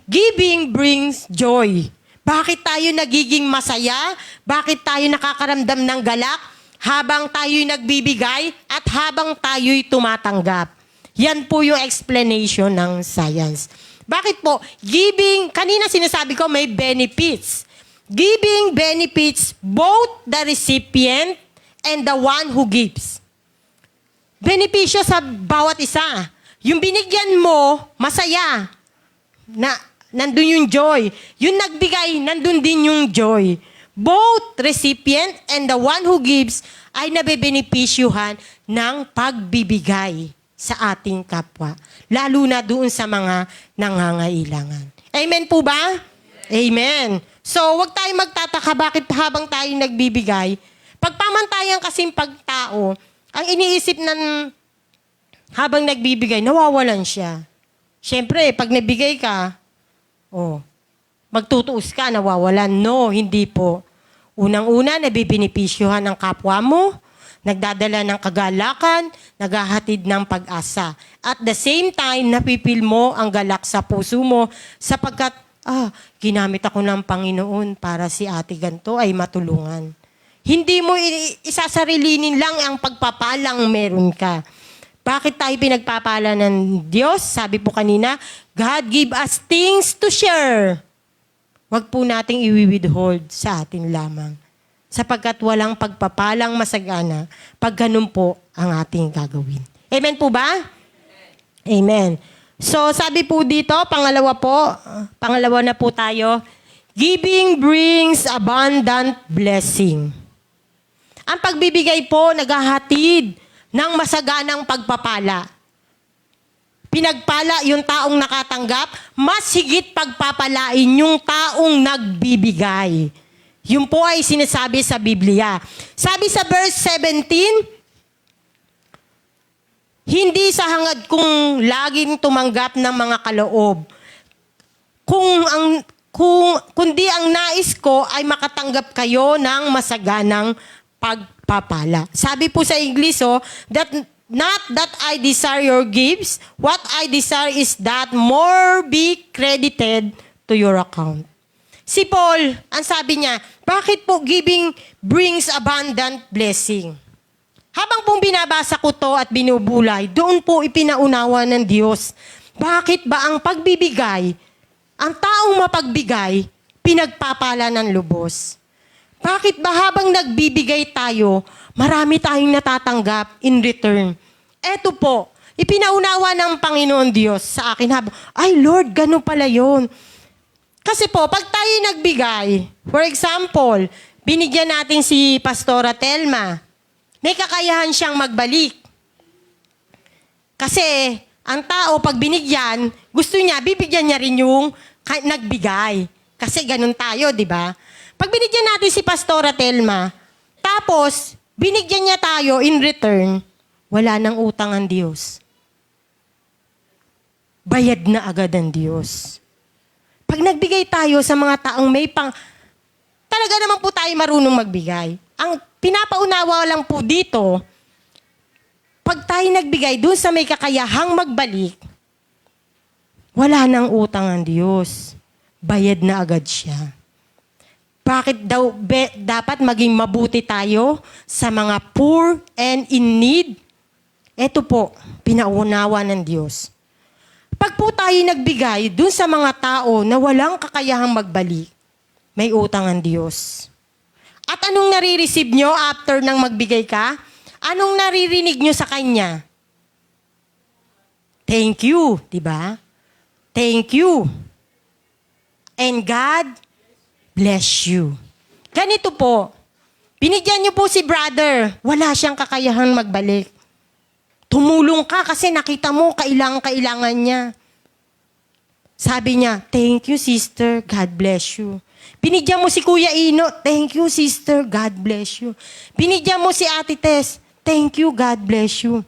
giving brings joy. Bakit tayo nagiging masaya? Bakit tayo nakakaramdam ng galak? Habang tayo'y nagbibigay at habang tayo'y tumatanggap. Yan po yung explanation ng science. Bakit po? Giving, kanina sinasabi ko may benefits. Giving benefits both the recipient and the one who gives. Benepisyo sa bawat isa. Yung binigyan mo, masaya. Nandun yung joy. Yung nagbigay, nandun din yung joy. Both recipient and the one who gives ay nabebenepisyuhan ng pagbibigay sa ating kapwa. Lalo na doon sa mga nangangailangan. Amen po ba? Amen. So, wag tayo magtataka bakit habang tayo nagbibigay. Pagpamantayan kasing pagtao, ang iniisip ng habang nagbibigay, nawawalan siya. Siyempre, pag nabigay ka, magtutuos ka, nawawalan. No, hindi po. Unang-una, nabibenepisyuhan ng kapwa mo, nagdadala ng kagalakan, naghahatid ng pag-asa. At the same time, napipil mo ang galak sa puso mo sapagkat, ginamit ako ng Panginoon para si ate ganto ay matulungan. Hindi mo isasarilinin lang ang pagpapalang meron ka. Bakit tayo pinagpapala ng Diyos? Sabi po kanina, God give us things to share. Huwag po nating i-withhold sa atin lamang. Sapagkat walang pagpapalang masagana pag ganun po ang ating gagawin. Amen po ba? Amen. So, sabi po dito, pangalawa na po tayo, giving brings abundant blessing. Ang pagbibigay po, naghahatid ng masaganang pagpapala. Pinagpala yung taong nakatanggap, mas higit pagpapalain yung taong nagbibigay. Yun po ay sinasabi sa Biblia. Sabi sa verse 17, hindi sa hangad kung laging tumanggap ng mga kaloob. Kundi ang nais ko ay makatanggap kayo ng masaganang pagpapala. Sabi po sa English, that not that I desire your gifts, what I desire is that more be credited to your account. Si Paul, ang sabi niya, bakit po giving brings abundant blessing? Habang pong binabasa ko to at binubulay, doon po ipinaunawa ng Diyos. Bakit ba ang pagbibigay, ang taong mapagbigay, pinagpapala ng lubos? Bakit ba habang nagbibigay tayo, marami tayong natatanggap in return? Eto po, ipinaunawa ng Panginoon Diyos sa akin habang, ay Lord, ganun pala yun. Kasi po, pag tayo nagbigay, for example, binigyan natin si Pastora Telma, may kakayahan siyang magbalik. Kasi, ang tao, pag binigyan, gusto niya, bibigyan niya rin yung nagbigay. Kasi ganun tayo, di ba? Pag binigyan natin si Pastora Telma, tapos, binigyan niya tayo in return, wala nang utang ang Diyos. Bayad na agad ang Diyos. Pag nagbigay tayo sa mga taong may talaga naman po tayo marunong magbigay. Ang pinapaunawa lang po dito, pag tayo nagbigay doon sa may kakayahang magbalik, wala nang utang ang Diyos. Bayad na agad siya. Bakit daw dapat maging mabuti tayo sa mga poor and in need? Ito po, pinaunawa ng Diyos. Pag po tayo nagbigay dun sa mga tao na walang kakayahang magbalik, may utang ang Diyos. At anong nare-receive nyo after nang magbigay ka? Anong naririnig nyo sa Kanya? Thank you, di ba? Thank you. And God bless you. Ganito po, binigyan nyo po si brother, wala siyang kakayahang magbalik. Tumulong ka kasi nakita mo kailangan niya. Sabi niya, thank you sister, God bless you. Binigyan mo si Kuya Ino, thank you sister, God bless you. Binigyan mo si Ate Tess, thank you, God bless you.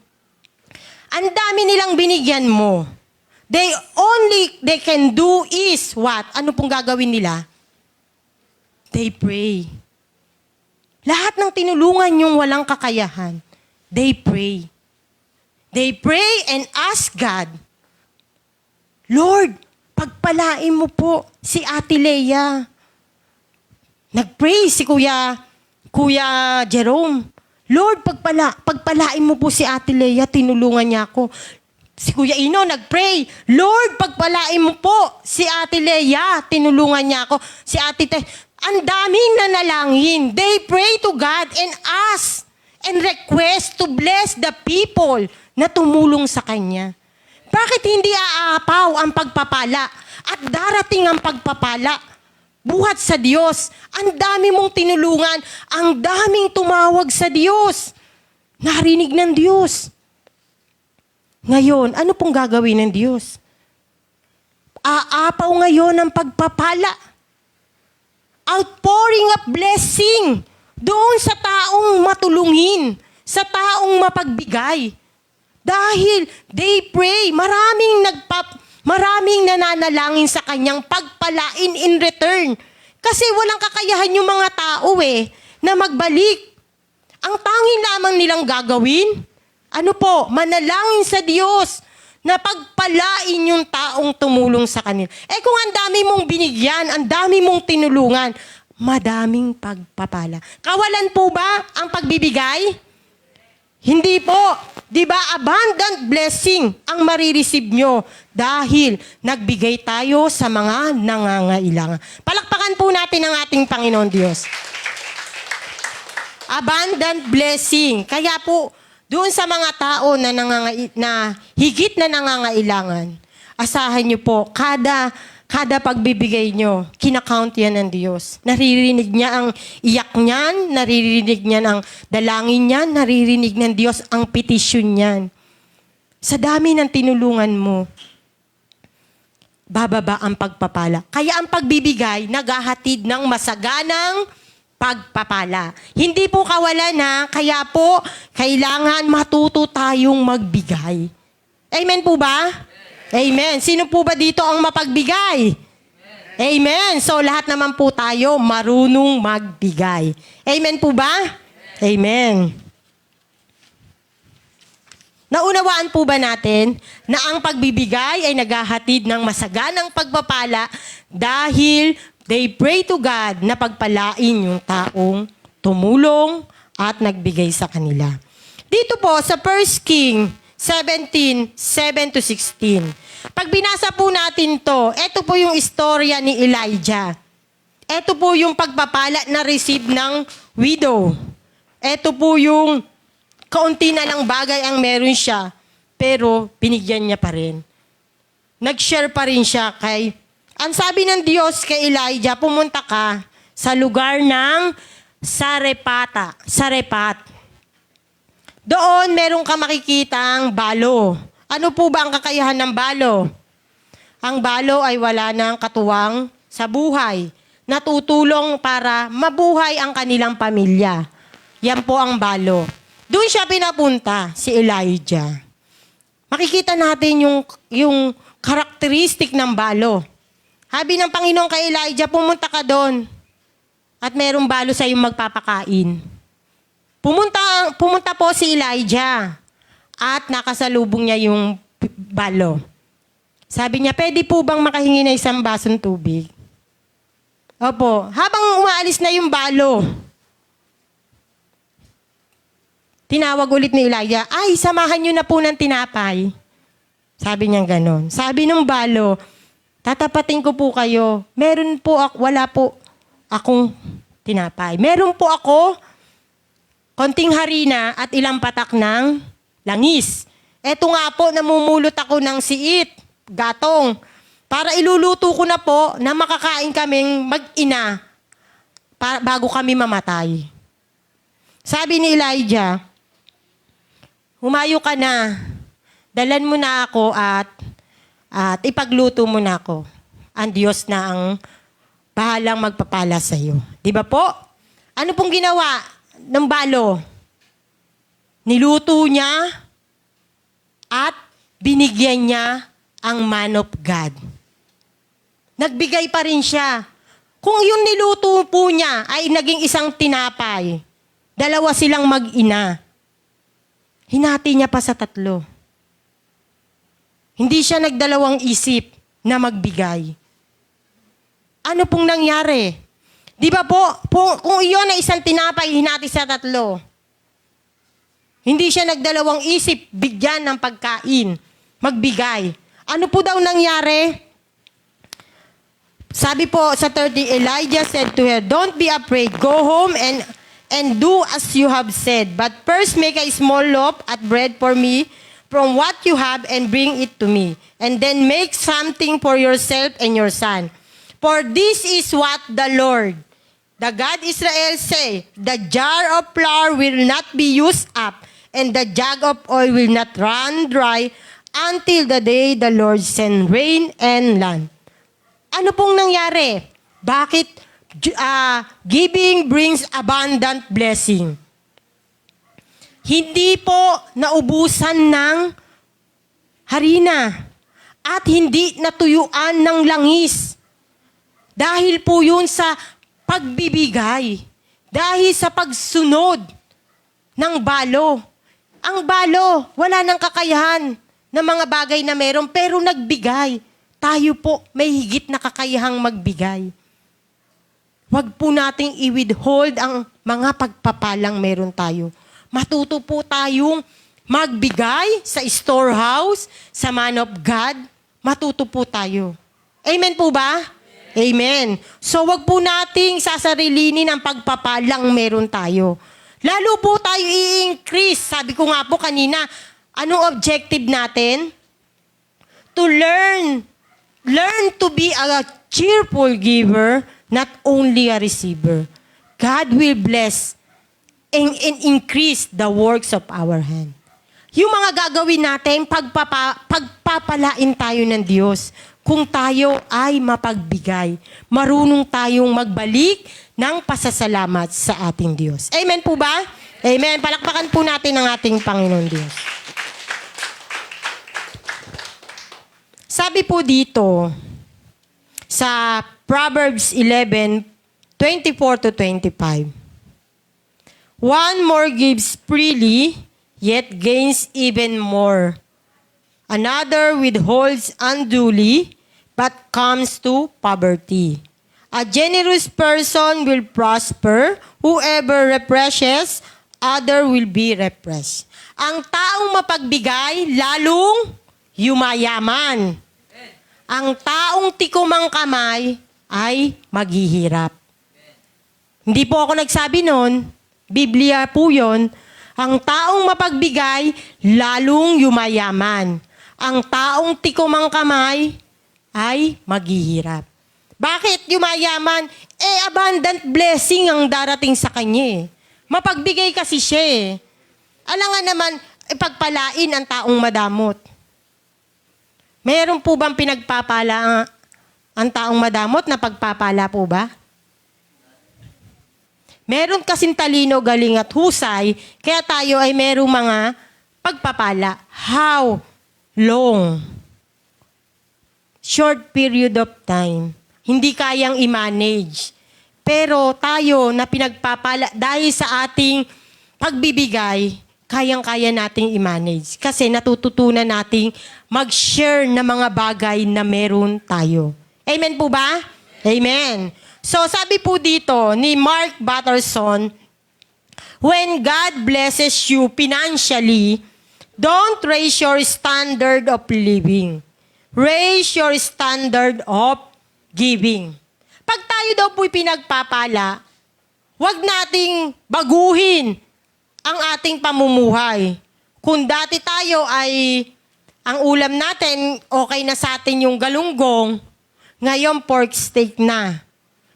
Ang dami nilang binigyan mo. They can do is what? Ano pong gagawin nila? They pray. Lahat ng tinulungan yung walang kakayahan, they pray. They pray and ask God, Lord, pagpalain mo po si Ate Leia. Nag-pray si Kuya Jerome. Lord, pagpalain mo po si Ate Leia, tinulungan niya ako. Si Kuya Ino nag-pray, Lord, pagpalain mo po si Ate Leia. Tinulungan niya ako. Si Ate ang daming nanalangin. They pray to God and ask and request to bless the people na tumulong sa Kanya. Bakit hindi aapaw ang pagpapala at darating ang pagpapala? Buhat sa Diyos. Ang dami mong tinulungan. Ang daming tumawag sa Diyos. Narinig ng Diyos. Ngayon, ano pong gagawin ng Diyos? Aapaw ngayon ang pagpapala. Outpouring of blessing doon sa taong matulungin, sa taong mapagbigay. Dahil they pray, maraming nananalangin sa kanyang pagpalain in return. Kasi walang kakayahan yung mga tao na magbalik. Ang tanging lamang nilang gagawin, manalangin sa Diyos na pagpalain yung taong tumulong sa kanila. Kung ang dami mong binigyan, ang dami mong tinulungan, madaming pagpapala. Kawalan po ba ang pagbibigay? Hindi po. Di ba? Abundant blessing ang marireceive nyo dahil nagbigay tayo sa mga nangangailangan. Palakpakan po natin ang ating Panginoon Diyos. Abundant blessing. Kaya po, doon sa mga tao na higit na nangangailangan, asahan nyo po, kada pagbibigay nyo, kinakount yan ng Diyos. Naririnig niya ang iyak niyan, naririnig niya ang dalangin niyan, naririnig ng Diyos ang petisyon niyan. Sa dami ng tinulungan mo, bababa ang pagpapala. Kaya ang pagbibigay, naghahatid ng masaganang pagpapala. Hindi po kawalan kaya po, kailangan matuto tayong magbigay. Amen po ba? Amen. Sino po ba dito ang mapagbigay? Amen. So lahat naman po tayo marunong magbigay. Amen po ba? Amen. Naunawaan po ba natin na ang pagbibigay ay naghahatid ng masaganang pagpapala dahil they pray to God na pagpalain yung taong tumulong at nagbigay sa kanila. Dito po sa 1 King 17, 7-16. Pag binasa po natin to, ito po yung istorya ni Elijah. Ito po yung pagpapala na receive ng widow. Ito po yung kaunti na lang bagay ang meron siya, pero binigyan niya pa rin. Nag-share pa rin siya ang sabi ng Diyos kay Elijah, pumunta ka sa lugar ng Sarepat. Doon, meron ka makikitang balo. Ano po ba ang kakayahan ng balo? Ang balo ay wala ng katuwang sa buhay. Natutulong para mabuhay ang kanilang pamilya. Yan po ang balo. Doon siya pinapunta, si Elijah. Makikita natin yung karakteristik ng balo. Sabi ng Panginoon kay Elijah, pumunta ka doon at merong balo sa iyong magpapakain. Pumunta po si Elijah at nakasalubong niya yung balo. Sabi niya, pwede po bang makahingi na isang basong tubig? Opo. Habang umaalis na yung balo, tinawag ulit ni Elijah, samahan niyo na po ng tinapay. Sabi niya ganon. Sabi ng balo, tatapatin ko po kayo. Wala po akong tinapay. Meron po ako konting harina at ilang patak ng langis. Eto nga po, namumulot ako ng siit, gatong, para iluluto ko na po na makakain kaming mag-ina bago kami mamatay. Sabi ni Elijah, humayo ka na, dalan mo na ako at ipagluto mo na ako. Ang Diyos na ang bahalang magpapala sa iyo. Di ba po? Ano pong ginawa ng balo? Niluto niya at binigyan niya ang man of God. Nagbigay pa rin siya. Kung yung niluto po niya ay naging isang tinapay, dalawa silang mag-ina, hinati niya pa sa 3. Hindi siya nagdalawang isip na magbigay. Ano pong nangyari? Di ba po, kung iyon ay isang tinapay, hinati sa 3. Hindi siya nagdalawang isip, bigyan ng pagkain. magbigay. Ano po daw nangyari? Sabi po sa 30, Elijah said to her, "Don't be afraid. Go home and do as you have said. But first make a small loaf of bread for me from what you have and bring it to me. And then make something for yourself and your son. For this is what the Lord, the God Israel say, the jar of flour will not be used up, and the jug of oil will not run dry until the day the Lord send rain and land." Ano pong nangyari? Bakit giving brings abundant blessing? Hindi po naubusan ng harina at hindi natuyuan ng langis. Dahil po yun sa pagbibigay. Dahil sa pagsunod ng balo. Ang balo, wala nang kakayahan ng mga bagay na meron, pero nagbigay. Tayo po may higit na kakayahang magbigay. Huwag po nating i-withhold ang mga pagpapalang meron tayo. Matuto po tayong magbigay sa storehouse, sa man of God. Matuto po tayo. Amen po ba? Amen. So wag po nating sasarilinin ang pagpapalang meron tayo. Lalo po tayo i-increase. Sabi ko nga po kanina, anong objective natin? To learn to be a cheerful giver, not only a receiver. God will bless and increase the works of our hand. Yung mga gagawin natin, pagpapalain tayo ng Diyos kung tayo ay mapagbigay. Marunong tayong magbalik ng pasasalamat sa ating Diyos. Amen po ba? Amen. Palakpakan po natin ang ating Panginoon Diyos. Sabi po dito, sa Proverbs 11:24-25, "One more gives freely, yet gains even more. Another withholds unduly, but comes to poverty. A generous person will prosper. Whoever represses, other will be repressed." Ang taong mapagbigay, lalong yumayaman. Ang taong tikumang kamay ay maghihirap. Hindi po ako nagsabi nun. Biblia po yun. Ang taong mapagbigay, lalong yumayaman. Ang taong tikumang kamay ay maghihirap. Bakit yumayaman? Abundant blessing ang darating sa kanya. Mapagbigay kasi siya. Alangan naman, pagpalain ang taong madamot. Meron po bang pinagpapala ang taong madamot na pagpapala po ba? Meron kasing talino, galing at husay, kaya tayo ay merong mga pagpapala. How long? Short period of time. Hindi kayang i-manage. Pero tayo na pinagpapala, dahil sa ating pagbibigay, kayang-kaya nating i-manage. Kasi natututunan nating mag-share ng mga bagay na meron tayo. Amen po ba? Amen. So sabi po dito ni Mark Batterson, "When God blesses you financially, don't raise your standard of living. Raise your standard of giving." Pag tayo daw po'y pinagpapala, huwag nating baguhin ang ating pamumuhay. Kung dati tayo ay, ang ulam natin, okay na sa atin yung galunggong, ngayon pork steak na.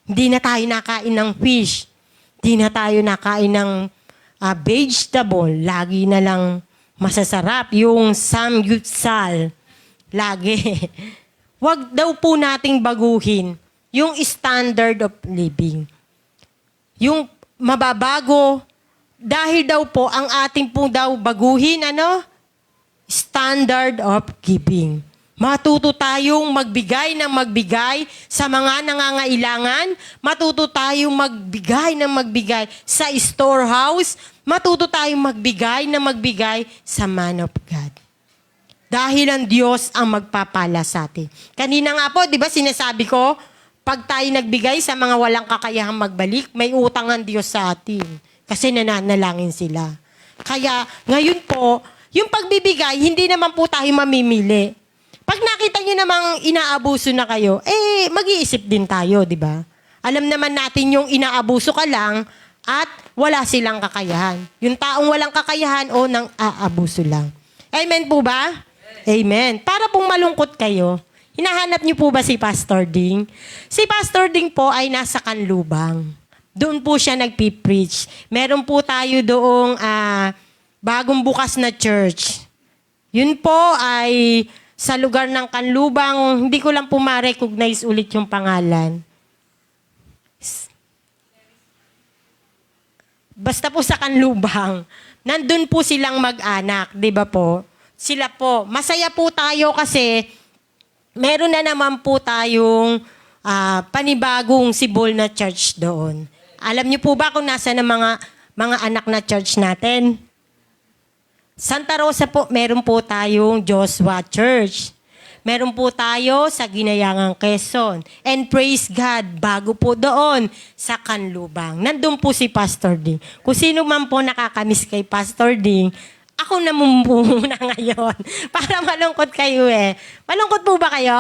Hindi na tayo nakain ng fish. Hindi na tayo nakain ng vegetable. Lagi na lang masasarap yung samgyutsal. Lagi. Huwag daw po nating baguhin yung standard of living. Yung mababago, dahil daw po, ang ating po daw baguhin, standard of giving. Matuto tayong magbigay ng magbigay sa mga nangangailangan. Matuto tayong magbigay ng magbigay sa storehouse. Matuto tayong magbigay ng magbigay sa man of God. Dahil ang Diyos ang magpapala sa atin. Kanina nga po, di ba sinasabi ko, pag tayo nagbigay sa mga walang kakayahang magbalik, may utang ang Diyos sa atin. Kasi nananalangin sila. Kaya ngayon po, Yung pagbibigay, hindi naman po tayo mamimili. Pag nakita nyo namang inaabuso na kayo, mag-iisip din tayo, di ba? Alam naman natin yung inaabuso ka lang at wala silang kakayahan. Yung taong walang kakayahan o nang aabuso lang. Amen po ba? Amen. Para pong malungkot kayo, hinahanap niyo po ba si Pastor Ding? Si Pastor Ding po ay nasa Kanlubang. Doon po siya nagpipreach. Meron po tayo doong bagong bukas na church. Yun po ay sa lugar ng Kanlubang, hindi ko lang po ma-recognize ulit yung pangalan. Basta po sa Kanlubang, nandun po silang mag-anak, di ba po? Sila po. Masaya po tayo kasi meron na naman po tayong panibagong sibol na church doon. Alam niyo po ba kung nasa na mga anak na church natin? Santa Rosa po, meron po tayong Joshua Church. Meron po tayo sa Ginayangang Quezon. And praise God, bago po doon sa Kanlubang. Nandun po si Pastor Ding. Kung sino man po nakakamiss kay Pastor Ding, ako na muna ngayon. Para malungkot kayo eh. Malungkot po ba kayo?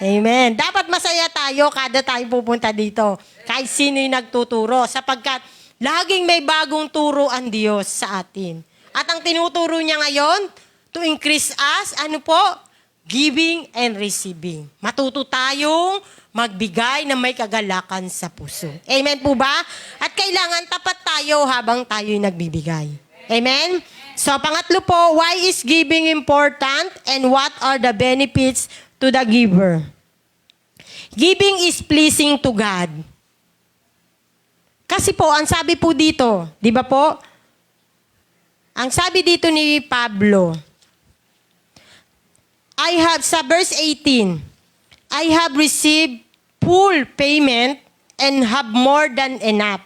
Amen. Dapat masaya tayo kada tayo pupunta dito. Kahit sino yung nagtuturo. Sapagkat laging may bagong turo ang Diyos sa atin. At ang tinuturo niya ngayon, to increase us, ano po? Giving and receiving. Matuto tayong magbigay na may kagalakan sa puso. Amen po ba? At kailangan tapat tayo habang tayo'y nagbibigay. Amen? So, pangatlo po, why is giving important and what are the benefits to the giver? Giving is pleasing to God. Kasi po, ang sabi po dito, di ba po? Ang sabi dito ni Pablo, sa verse 18, I have received full payment and have more than enough.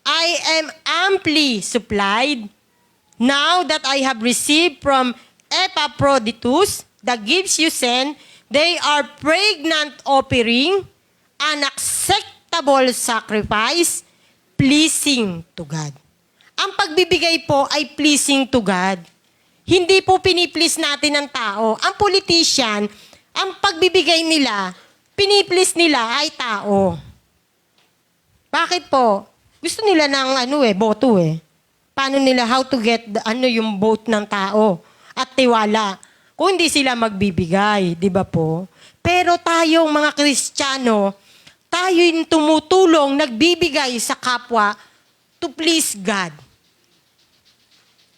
I am amply supplied now that I have received from Epaphroditus the gifts you sent. They are pregnant offering, an acceptable sacrifice, pleasing to God. Ang pagbibigay po ay pleasing to God. Hindi po piniplease natin ang tao. Ang politician, ang pagbibigay nila, piniplease nila ay tao. Bakit po? Gusto nila ng boto eh. Paano nila how to get yung vote ng tao at tiwala. Kung hindi sila magbibigay, di ba po? Pero tayong mga Kristiyano, tayo yung tumutulong, nagbibigay sa kapwa to please God.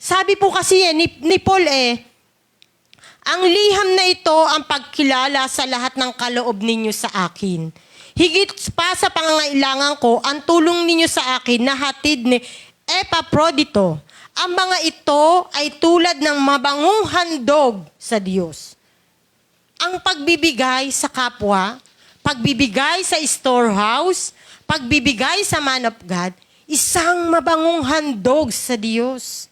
Sabi po kasi ni Paul ang liham na ito ang pagkilala sa lahat ng kaloob ninyo sa akin. Higit pa sa pangangailangan ko, ang tulong ninyo sa akin na hatid ni Epaphroditus. Ang mga ito ay tulad ng mabangong handog sa Diyos. Ang pagbibigay sa kapwa, pagbibigay sa storehouse, pagbibigay sa man of God, isang mabangong handog sa Diyos.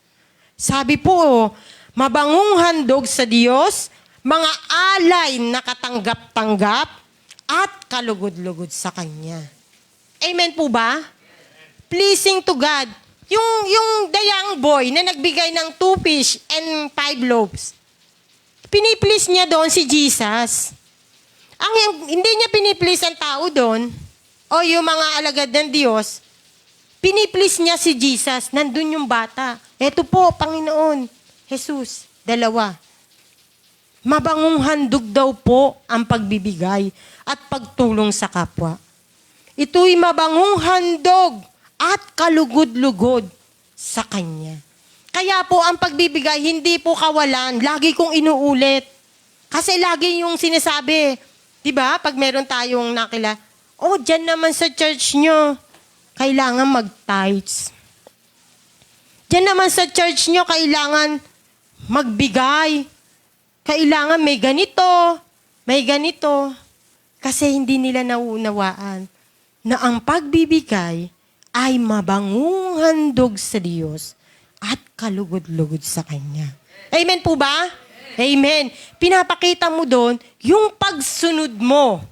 Sabi po, mabangong handog sa Diyos, mga alay na katanggap-tanggap at kalugod-lugod sa Kanya. Amen po ba? Pleasing to God. Yung the young boy na nagbigay ng 2 fish and 5 loaves, piniplease niya doon si Jesus. Hindi niya piniplease ang tao doon, o yung mga alagad ng Diyos, piniplease niya si Jesus. Nandun yung bata. Eto po, Panginoon, Jesus, 2. Mabangong handog daw po ang pagbibigay at pagtulong sa kapwa. Ito'y mabangong handog at kalugod-lugod sa Kanya. Kaya po ang pagbibigay, hindi po kawalan. Lagi kong inuulit. Kasi lagi yung sinasabi, di ba, pag meron tayong dyan naman sa church nyo, kailangan mag-tithes. Diyan naman sa church nyo, kailangan magbigay. Kailangan may ganito. Kasi hindi nila nauunawaan na ang pagbibigay ay mabangong handog sa Diyos at kalugod-lugod sa Kanya. Amen po ba? Amen. Pinapakita mo doon yung pagsunod mo.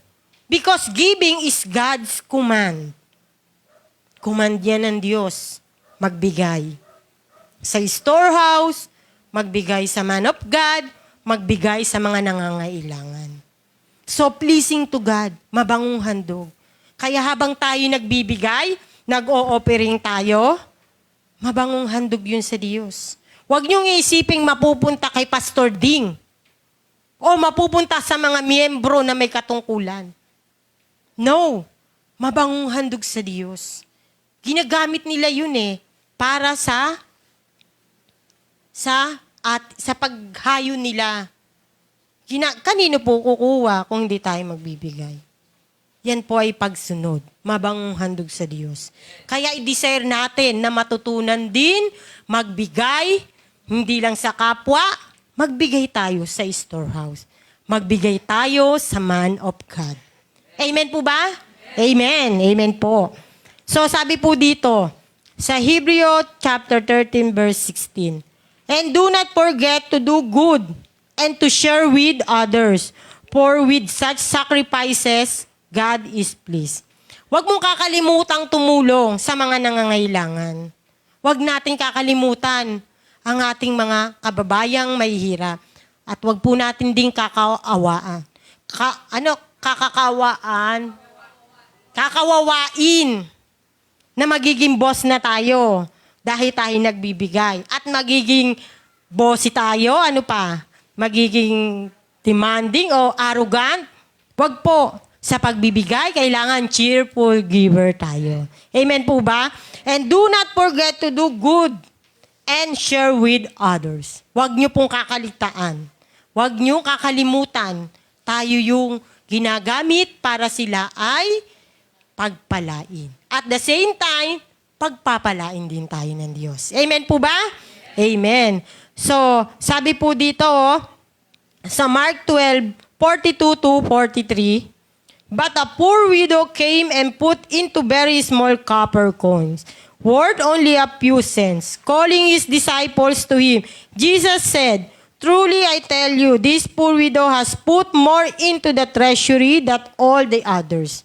Because giving is God's command. Command yan ng Diyos, magbigay. Sa storehouse, magbigay sa man of God, magbigay sa mga nangangailangan. So, pleasing to God, mabangong handog. Kaya habang tayo nagbibigay, nag-o-offering tayo, mabangong handog yun sa Diyos. Huwag niyong isiping mapupunta kay Pastor Ding o mapupunta sa mga miyembro na may katungkulan. No, mabangong handog sa Diyos. Ginagamit nila yun para sa paghayo nila. Kanino po kukuha kung hindi tayo magbibigay? Yan po ay pagsunod. Mabangong handog sa Diyos. Kaya i-desire natin na matutunan din magbigay, hindi lang sa kapwa, magbigay tayo sa storehouse. Magbigay tayo sa man of God. Amen po ba? Amen. Amen po. So sabi po dito, sa Hebrew chapter 13 verse 16, and do not forget to do good and to share with others, for with such sacrifices, God is pleased. Huwag mong kakalimutang tumulong sa mga nangangailangan. Huwag natin kakalimutan ang ating mga kababayang mahihirap. At huwag po natin ding kakawawain na magiging boss na tayo dahil tayo nagbibigay. At magiging bossy tayo, magiging demanding o arrogant. Huwag po. Sa pagbibigay, kailangan cheerful giver tayo. Amen po ba? And do not forget to do good and share with others. Huwag niyo pong kakalitaan. Huwag niyo kakalimutan. Tayo yung ginagamit para sila ay pagpalain. At the same time, pagpapalain din tayo ng Diyos. Amen po ba? Amen. So, sabi po dito, sa Mark 12:42-43, but a poor widow came and put into very small copper coins, worth only a few cents. Calling his disciples to him, Jesus said, truly I tell you, this poor widow has put more into the treasury than all the others.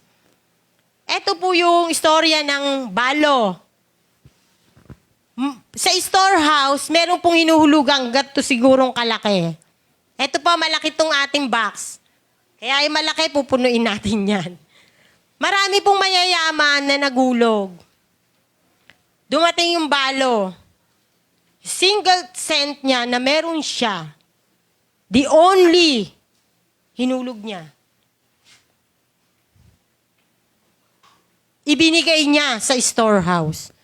Ito po yung istorya ng balo. Sa storehouse, meron pong hinuhulugang gato sigurong kalaki. Ito po, malaki tong ating box. Kaya ay malaki, pupunuin natin yan. Marami pong mayayaman na nagulog. Dumating yung balo. Single cent niya na meron siya. The only hinulog niya. Ibinigay niya sa storehouse.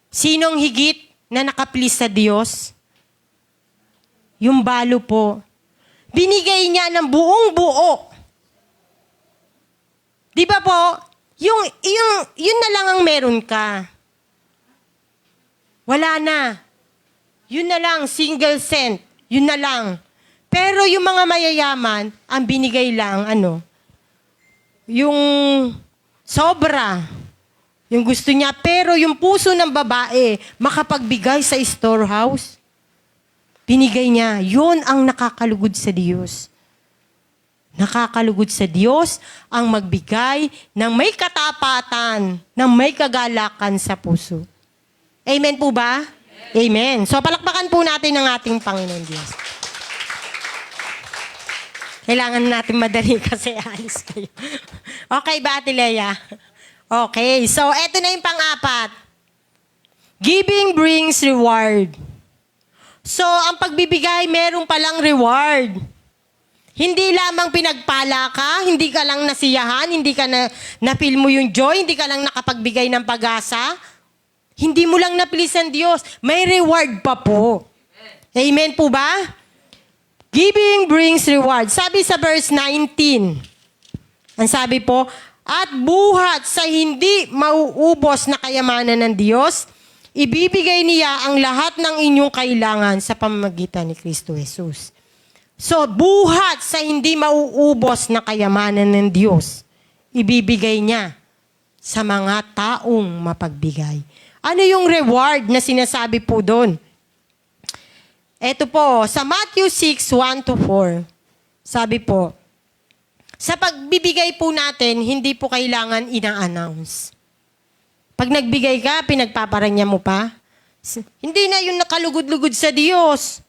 Sinong higit na nakaplis sa Diyos? Yung balo po. Binigay niya ng buong buo. Di ba po? Yun na lang ang meron ka. Wala na. Yun na lang, single cent. Yun na lang. Pero yung mga mayayaman, ang binigay lang, yung sobra. Yung gusto niya, pero yung puso ng babae, makapagbigay sa storehouse, binigay niya. Yun ang nakakalugod sa Diyos. Nakakalugod sa Diyos ang magbigay ng may katapatan, ng may kagalakan sa puso. Amen po ba? Amen. So palakpakan po natin ang ating Panginoon Diyos. Kailangan natin madali kasi alis kayo. Okay ba, Ate Lea? Okay, so eto na yung pang-apat. Giving brings reward. So, ang pagbibigay, meron palang reward. Hindi lamang pinagpala ka, hindi ka lang nasiyahan, hindi ka na-feel mo yung joy, hindi ka lang nakapagbigay ng pag-asa. Hindi mo lang na-please ang Diyos. May reward pa po. Amen po ba? Giving brings reward. Sabi sa verse 19, ang sabi po, at buhat sa hindi mauubos na kayamanan ng Diyos, ibibigay niya ang lahat ng inyong kailangan sa pamamagitan ni Kristo Jesus. So, buhat sa hindi mauubos na kayamanan ng Diyos, ibibigay niya sa mga taong mapagbigay. Ano yung reward na sinasabi po doon? Ito po, sa Matthew 6:1-4, sabi po, sa pagbibigay po natin, hindi po kailangan ina-announce. Pag nagbigay ka, pinagpaparanya mo pa. Hindi na yung nakalugod-lugod sa Diyos.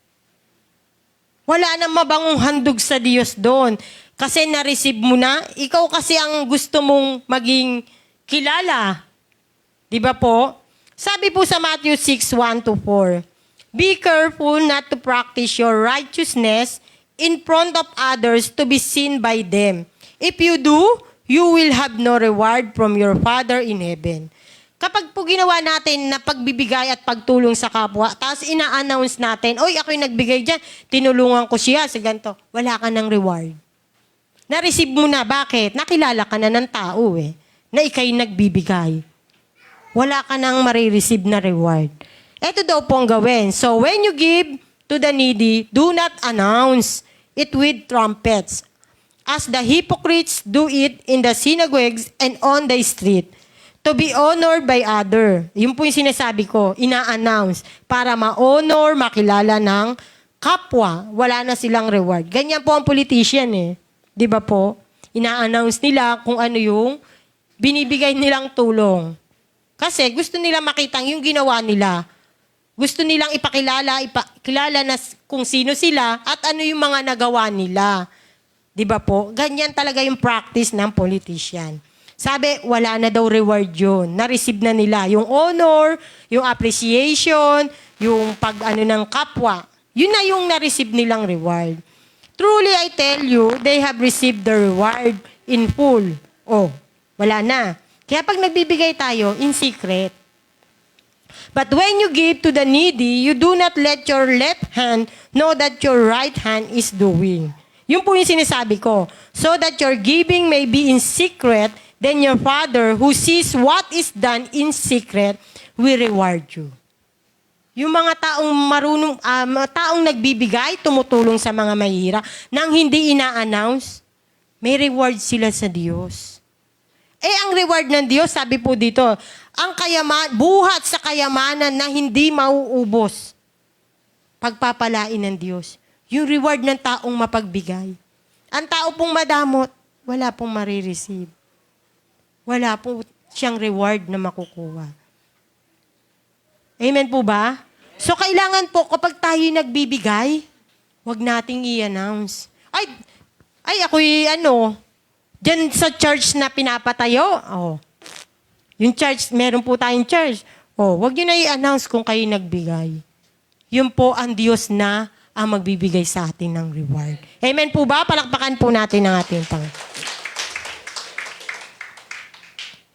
Wala nang mabangong handog sa Diyos doon. Kasi na-receive mo na, ikaw kasi ang gusto mong maging kilala. Di ba po? Sabi po sa Matthew 6:1-4, "Be careful not to practice your righteousness in front of others to be seen by them. If you do, you will have no reward from your Father in heaven." Kapag po ginawa natin na pagbibigay at pagtulong sa kapwa, tapos ina-announce natin, "Oy, ako'y nagbigay dyan, tinulungan ko siya sa ganito," wala ka ng reward. Na-receive mo na. Bakit? Nakilala ka na ng tao na ikay nagbibigay. Wala ka nang marireceive na reward. Ito daw po ang gawin. So, when you give to the needy, do not announce it with trumpets, as the hypocrites do it in the synagogues and on the street, to be honored by other. Yun po yung sinasabi ko, ina-announce, para ma-honor, makilala ng kapwa. Wala na silang reward. Ganyan po ang politician Di ba po? Ina-announce nila kung ano yung binibigay nilang tulong. Kasi gusto nila makita yung ginawa nila. Gusto nilang ipakilala na kung sino sila at ano yung mga nagawa nila. Di ba po? Ganyan talaga yung practice ng politician. Sabi, wala na daw reward yun. Na-receive na nila yung honor, yung appreciation, yung pag-ano ng kapwa. Yun na yung na-receive nilang reward. Truly, I tell you, they have received the reward in full. Oh, wala na. Kaya pag nagbibigay tayo, in secret. But when you give to the needy, you do not let your left hand know that your right hand is doing. Yun po yung sinasabi ko. So that your giving may be in secret, then your Father who sees what is done in secret will reward you. Yung mga taong nagbibigay, tumutulong sa mga mahihirap, nang hindi ina-announce, may reward sila sa Diyos. Ang reward ng Diyos, sabi po dito, ang buhat sa kayamanan na hindi mauubos. Pagpapalain ng Diyos. Yung reward ng taong mapagbigay. Ang tao pong madamot, wala pong marireceive. Wala po siyang reward na makukuha. Amen po ba? So, kailangan po kapag tayo nagbibigay, wag nating i-announce. Ako'y dyan sa church na pinapatayo, yung church, meron po tayong church. Wag nyo na i-announce kung kayo nagbigay. Yun po ang Diyos na ang magbibigay sa atin ng reward. Amen po ba? Palakpakan po natin ang ating Panginoon.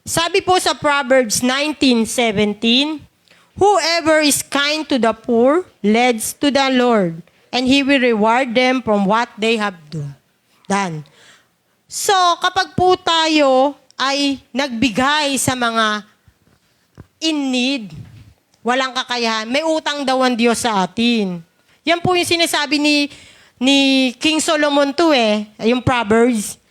Sabi po sa Proverbs 19:17, "Whoever is kind to the poor leads to the Lord, and He will reward them from what they have done." So, kapag po tayo ay nagbigay sa mga in need, walang kakayahan, may utang daw ang Diyos sa atin. Yan po yung sinasabi ni King Solomon yung Proverbs.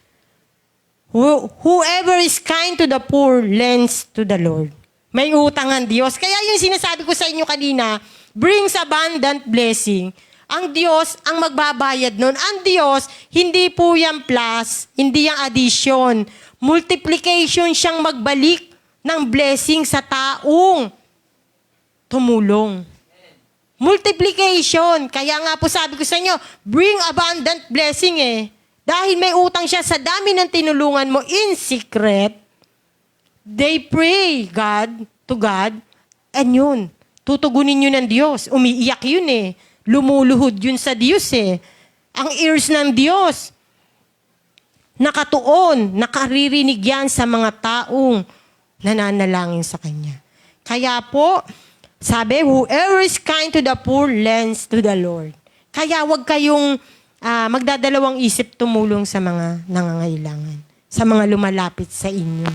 Whoever is kind to the poor lends to the Lord. May utang ang Diyos. Kaya yung sinasabi ko sa inyo kanina, brings abundant blessing. Ang Diyos ang magbabayad nun. Ang Diyos, hindi po yan plus, hindi yan addition. Multiplication siyang magbalik ng blessing sa taong tumulong. Multiplication. Kaya nga po sabi ko sa inyo, bring abundant blessing Dahil may utang siya sa dami ng tinulungan mo in secret, they pray to God, and yun, tutugunin yun ng Diyos. Umiiyak yun Lumuluhod yun sa Diyos Ang ears ng Diyos, nakatuon, nakaririnig yan sa mga taong nananalangin sa Kanya. Kaya po, sabi, whoever is kind to the poor lends to the Lord. Kaya wag kayong magdadalawang isip tumulong sa mga nangangailangan, sa mga lumalapit sa inyo.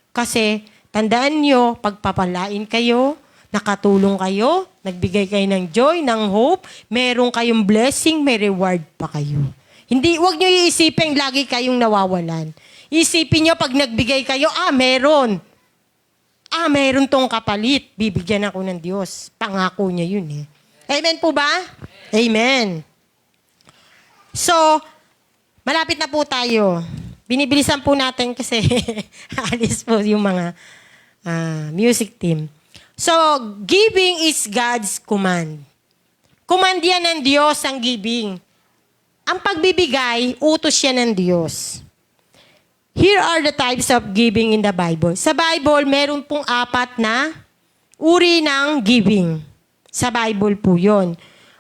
Kasi, tandaan nyo, pagpapalain kayo, nakatulong kayo, nagbigay kayo ng joy, ng hope, meron kayong blessing, may reward pa kayo. Wag nyo iisipin lagi kayong nawawalan. Isipin nyo pag nagbigay kayo, meron. Meron tong kapalit. Bibigyan ako ng Diyos. Pangako niya yun Amen po ba? Amen. So, malapit na po tayo. Binibilisan po natin kasi alis po yung mga music team. So, giving is God's command. Command yan ng Diyos ang giving. ang pagbibigay, utos siya ng Diyos. Here are the types of giving in the Bible. Sa Bible, meron pong 4 na uri ng giving. Sa Bible po yun.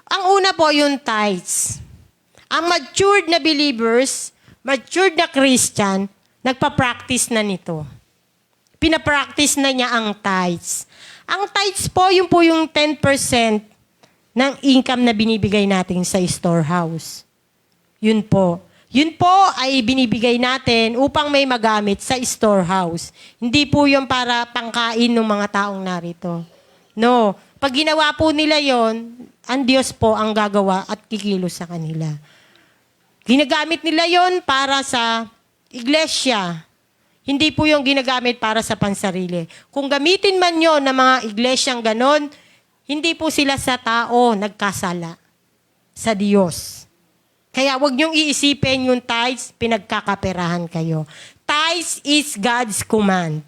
Ang una po yung tithes. Ang matured na believers, matured na Christian, nagpa-practice na nito. Pinapractice na niya ang tithes. Ang tithes po, yun po yung 10% ng income na binibigay natin sa storehouse. Yun po. Yun po ay binibigay natin upang may magamit sa storehouse. Hindi po yun para pangkain ng mga taong narito. No. Pag ginawa po nila yon, ang Diyos po ang gagawa at kikilos sa kanila. Ginagamit nila yon para sa iglesia. Hindi po yung ginagamit para sa pansarili. Kung gamitin man yon ng mga iglesyang ganon, hindi po sila sa tao nagkasala. Sa Diyos. Kaya wag niyong iisipin yung tithes, pinagkakaperahan kayo. Tithes is God's command.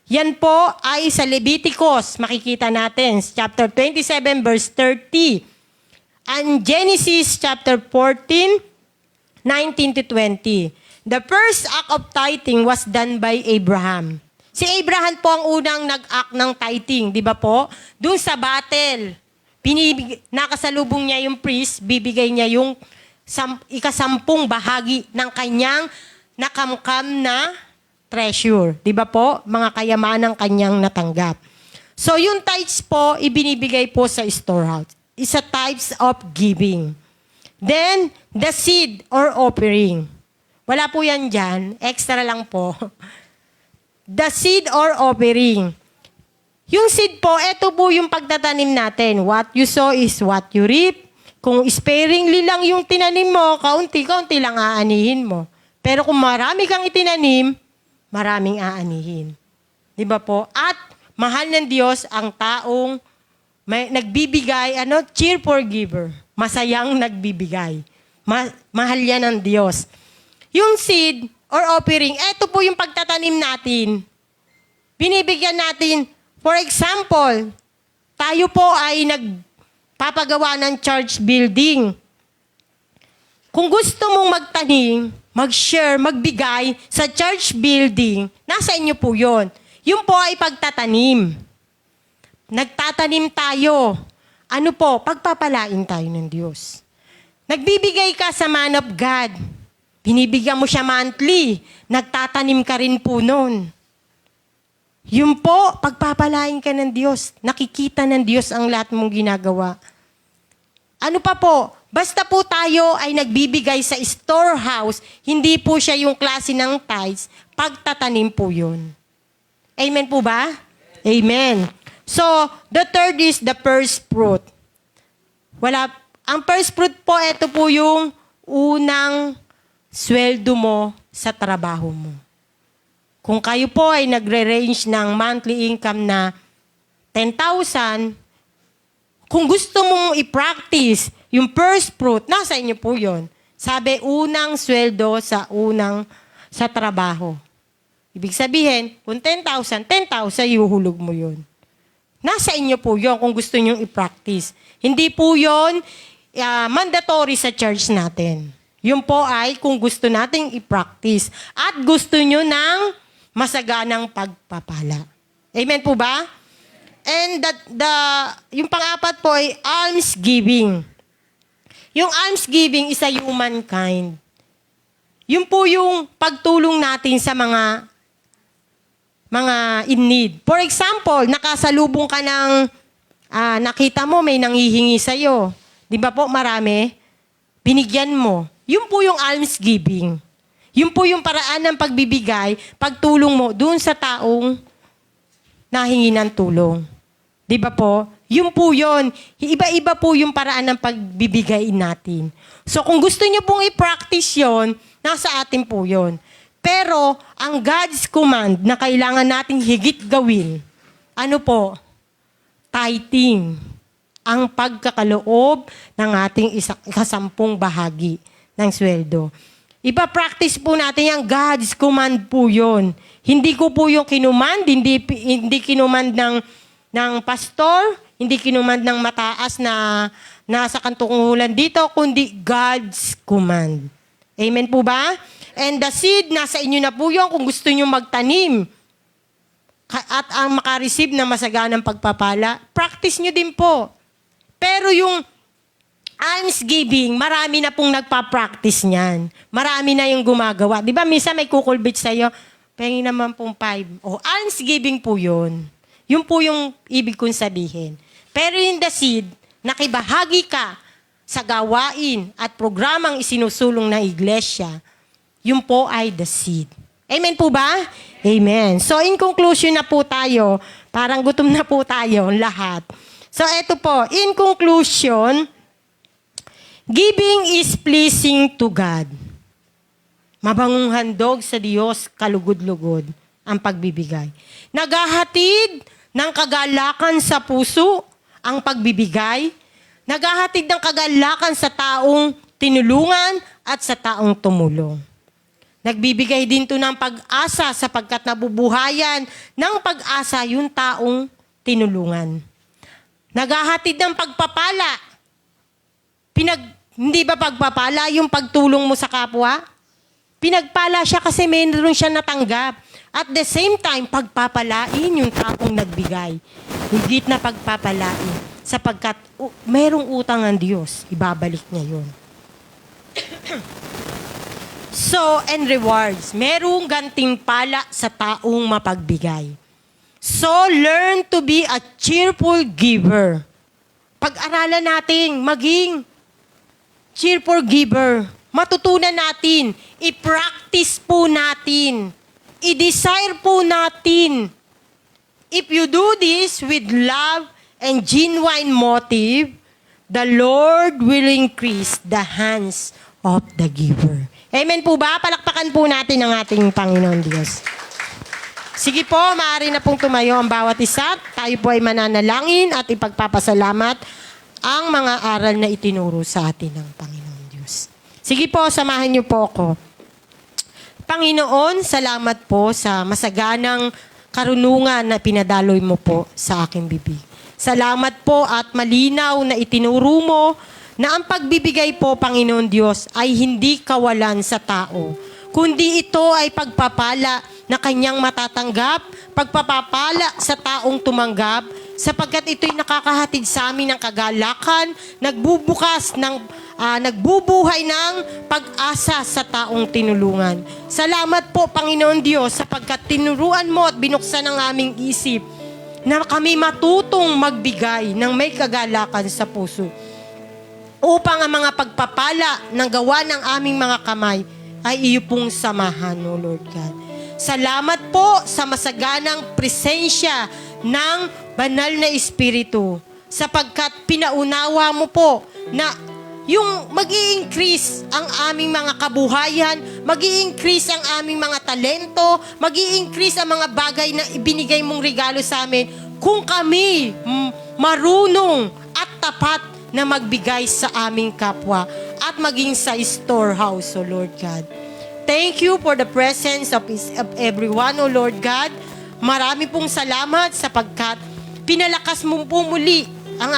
Yan po ay sa Leviticus, makikita natin, chapter 27, verse 30. And Genesis chapter 14, 19 to 20. The first act of tithing was done by Abraham. Si Abraham po ang unang nag-act ng tithing, di ba po? Doon sa battle, nakasalubong niya yung priest, bibigay niya yung ikasampung bahagi ng kanyang nakamkam na treasure. Di ba po? Mga kayamanang kanyang natanggap. So yung tithes po, ibinibigay po sa storehouse. Isa types of giving. Then, the seed or offering. Wala po yan dyan. Extra lang po. The seed or offering. Yung seed po, eto po yung pagtatanim natin. What you sow is what you reap. Kung sparingly lang yung tinanim mo, kaunti-kaunti lang aanihin mo. Pero kung marami kang itinanim, maraming aanihin. Di ba po? At mahal ng Diyos ang taong nagbibigay, cheerful giver. Masayang nagbibigay. Mahal yan ng Diyos. Yung seed or offering, eto po yung pagtatanim natin. Binibigyan natin, for example, tayo po ay nagpapagawa ng church building. Kung gusto mong magtanim, mag-share, magbigay sa church building, nasa inyo po yun. Yung po ay pagtatanim. Nagtatanim tayo. Ano po? Pagpapalain tayo ng Diyos. Nagbibigay ka sa man of God. Binibigyan mo siya monthly. Nagtatanim ka rin po noon. Yun po, pagpapalain ka ng Diyos. Nakikita ng Diyos ang lahat mong ginagawa. Ano pa po? Basta po tayo ay nagbibigay sa storehouse, hindi po siya yung klase ng tithes, pagtatanim po yun. Amen po ba? Amen. So, the third is the first fruit. Ang first fruit po, ito po yung unang sweldo mo sa trabaho mo. Kung kayo po ay nagre-range ng monthly income na 10,000, kung gusto mong i-practice yung first fruit, nasa inyo po yun. Sabi, unang sweldo sa trabaho. Ibig sabihin, kung 10,000, 10,000 ihuhulog mo yun. Nasa inyo po yun kung gusto nyo i-practice. Hindi po yun mandatory sa church natin. Yun po ay kung gusto nating i-practice at gusto nyo ng masaganang pagpapala. Amen po ba? And yung pang-apat po ay almsgiving. Yung almsgiving is a humankind. Yun po yung pagtulong natin sa mga in need. For example, nakasalubong ka ng, nakita mo may nanghihingi sa'yo. Di ba po, marami? Binigyan mo. Yun po yung almsgiving. Yun po yung paraan ng pagbibigay, pagtulong mo dun sa taong nahingi ng tulong. Di ba po? Yun po yun. Iba-iba po yung paraan ng pagbibigay natin. So kung gusto nyo pong i-practice yun, nasa atin po yun. Pero ang God's command na kailangan nating higit gawin, ano po? Tithing. Ang pagkakaloob ng ating ikasampung bahagi ng sweldo. Ipa-practice po natin yung God's command po yun. Hindi ko po yung kinuman, hindi kinuman ng pastor, hindi kinumand ng mataas na nasa kantungkulan dito, kundi God's command. Amen po ba? And the seed, nasa inyo na po yun kung gusto nyo magtanim at ang makareceive na masaganang pagpapala, practice nyo din po. Pero yung almsgiving, marami na pong nagpa-practice niyan. Marami na yung gumagawa. Di ba, minsan may kukulbit sa'yo, pengi naman pong 5. O, almsgiving po yun. Yun po yung ibig kong sabihin. Pero yung the seed, nakibahagi ka sa gawain at programang isinusulong ng iglesia, yun po ay the seed. Amen po ba? Amen. So, in conclusion na po tayo, parang gutom na po tayo lahat. So, eto po, in conclusion, giving is pleasing to God. Mabangong handog sa Diyos, kalugod-lugod ang pagbibigay. Naghahatid ng kagalakan sa puso ang pagbibigay. Naghahatid ng kagalakan sa taong tinulungan at sa taong tumulong. Nagbibigay din to ng pag-asa sapagkat nabubuhayan ng pag-asa yung taong tinulungan. Naghahatid ng pagpapala. Hindi ba pagpapala yung pagtulong mo sa kapwa? Pinagpala siya kasi mayroon siya natanggap. At the same time, pagpapalain yung taong nagbigay. Higit na pagpapalain. Sapagkat mayroong utang ang Diyos, ibabalik niya yun. So, and rewards. Merong gantimpala sa taong mapagbigay. So, learn to be a cheerful giver. Pag-aralan natin, maging cheerful giver. Matutunan natin. I-practice po natin. I-desire po natin. If you do this with love and genuine motive, the Lord will increase the hands of the giver. Amen po ba? Palakpakan po natin ang ating Panginoon Diyos. Sige po, maaari na pong tumayo ang bawat isa. Tayo po ay mananalangin at ipagpapasalamat ang mga aral na itinuro sa atin ng Panginoon Diyos. Sige po, samahan niyo po ako. Panginoon, salamat po sa masaganang karunungan na pinadaloy mo po sa aking bibig. Salamat po at malinaw na itinuro mo na ang pagbibigay po, Panginoon Diyos, ay hindi kawalan sa tao, kundi ito ay pagpapala na kanyang matatanggap, pagpapapala sa taong tumanggap, sapagkat ito'y nakakahatid sa amin ng kagalakan, nagbubuhay ng pag-asa sa taong tinulungan. Salamat po, Panginoon Diyos, sapagkat tinuruan mo at binuksan ang aming isip na kami matutong magbigay ng may kagalakan sa puso upang ang mga pagpapala ng gawa ng aming mga kamay ay iyo pong samahan, O Lord God. Salamat po sa masaganang presensya ng banal na Espiritu sapagkat pinaunawa mo po na yung mag-i-increase ang aming mga kabuhayan, mag-i-increase ang aming mga talento, mag-i-increase ang mga bagay na ibinigay mong regalo sa amin kung kami marunong at tapat na magbigay sa aming kapwa at maging sa storehouse, O Lord God. Thank you for the presence of everyone, O Lord God. Marami pong salamat sapagkat pinalakas mo po muli ang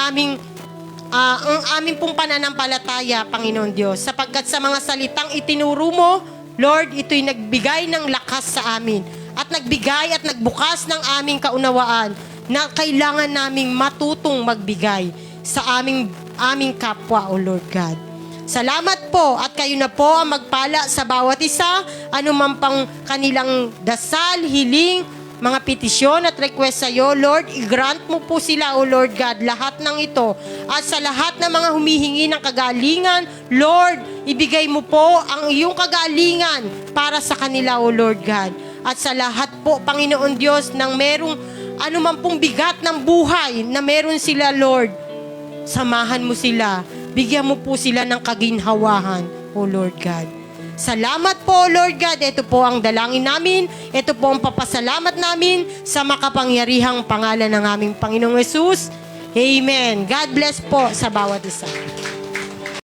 aming pong pananampalataya, Panginoon Diyos. Sapagkat sa mga salitang itinuro mo, Lord, ito'y nagbigay ng lakas sa amin at nagbigay at nagbukas ng aming kaunawaan na kailangan naming matutong magbigay sa aming kapwa, O Lord God. Salamat po at kayo na po ang magpala sa bawat isa, anuman pang kanilang dasal, hiling, mga petisyon at request sa iyo, Lord, i-grant mo po sila, O Lord God, lahat ng ito. At sa lahat ng mga humihingi ng kagalingan, Lord, ibigay mo po ang iyong kagalingan para sa kanila, O Lord God. At sa lahat po, Panginoon Diyos, ng merong anuman pong bigat ng buhay na meron sila, Lord, samahan mo sila. Bigyan mo po sila ng kaginhawahan, O Lord God. Salamat po, Lord God. Ito po ang dalangin namin. Ito po ang papasalamat namin sa makapangyarihang pangalan ng aming Panginoong Yesus. Amen. God bless po sa bawat isa.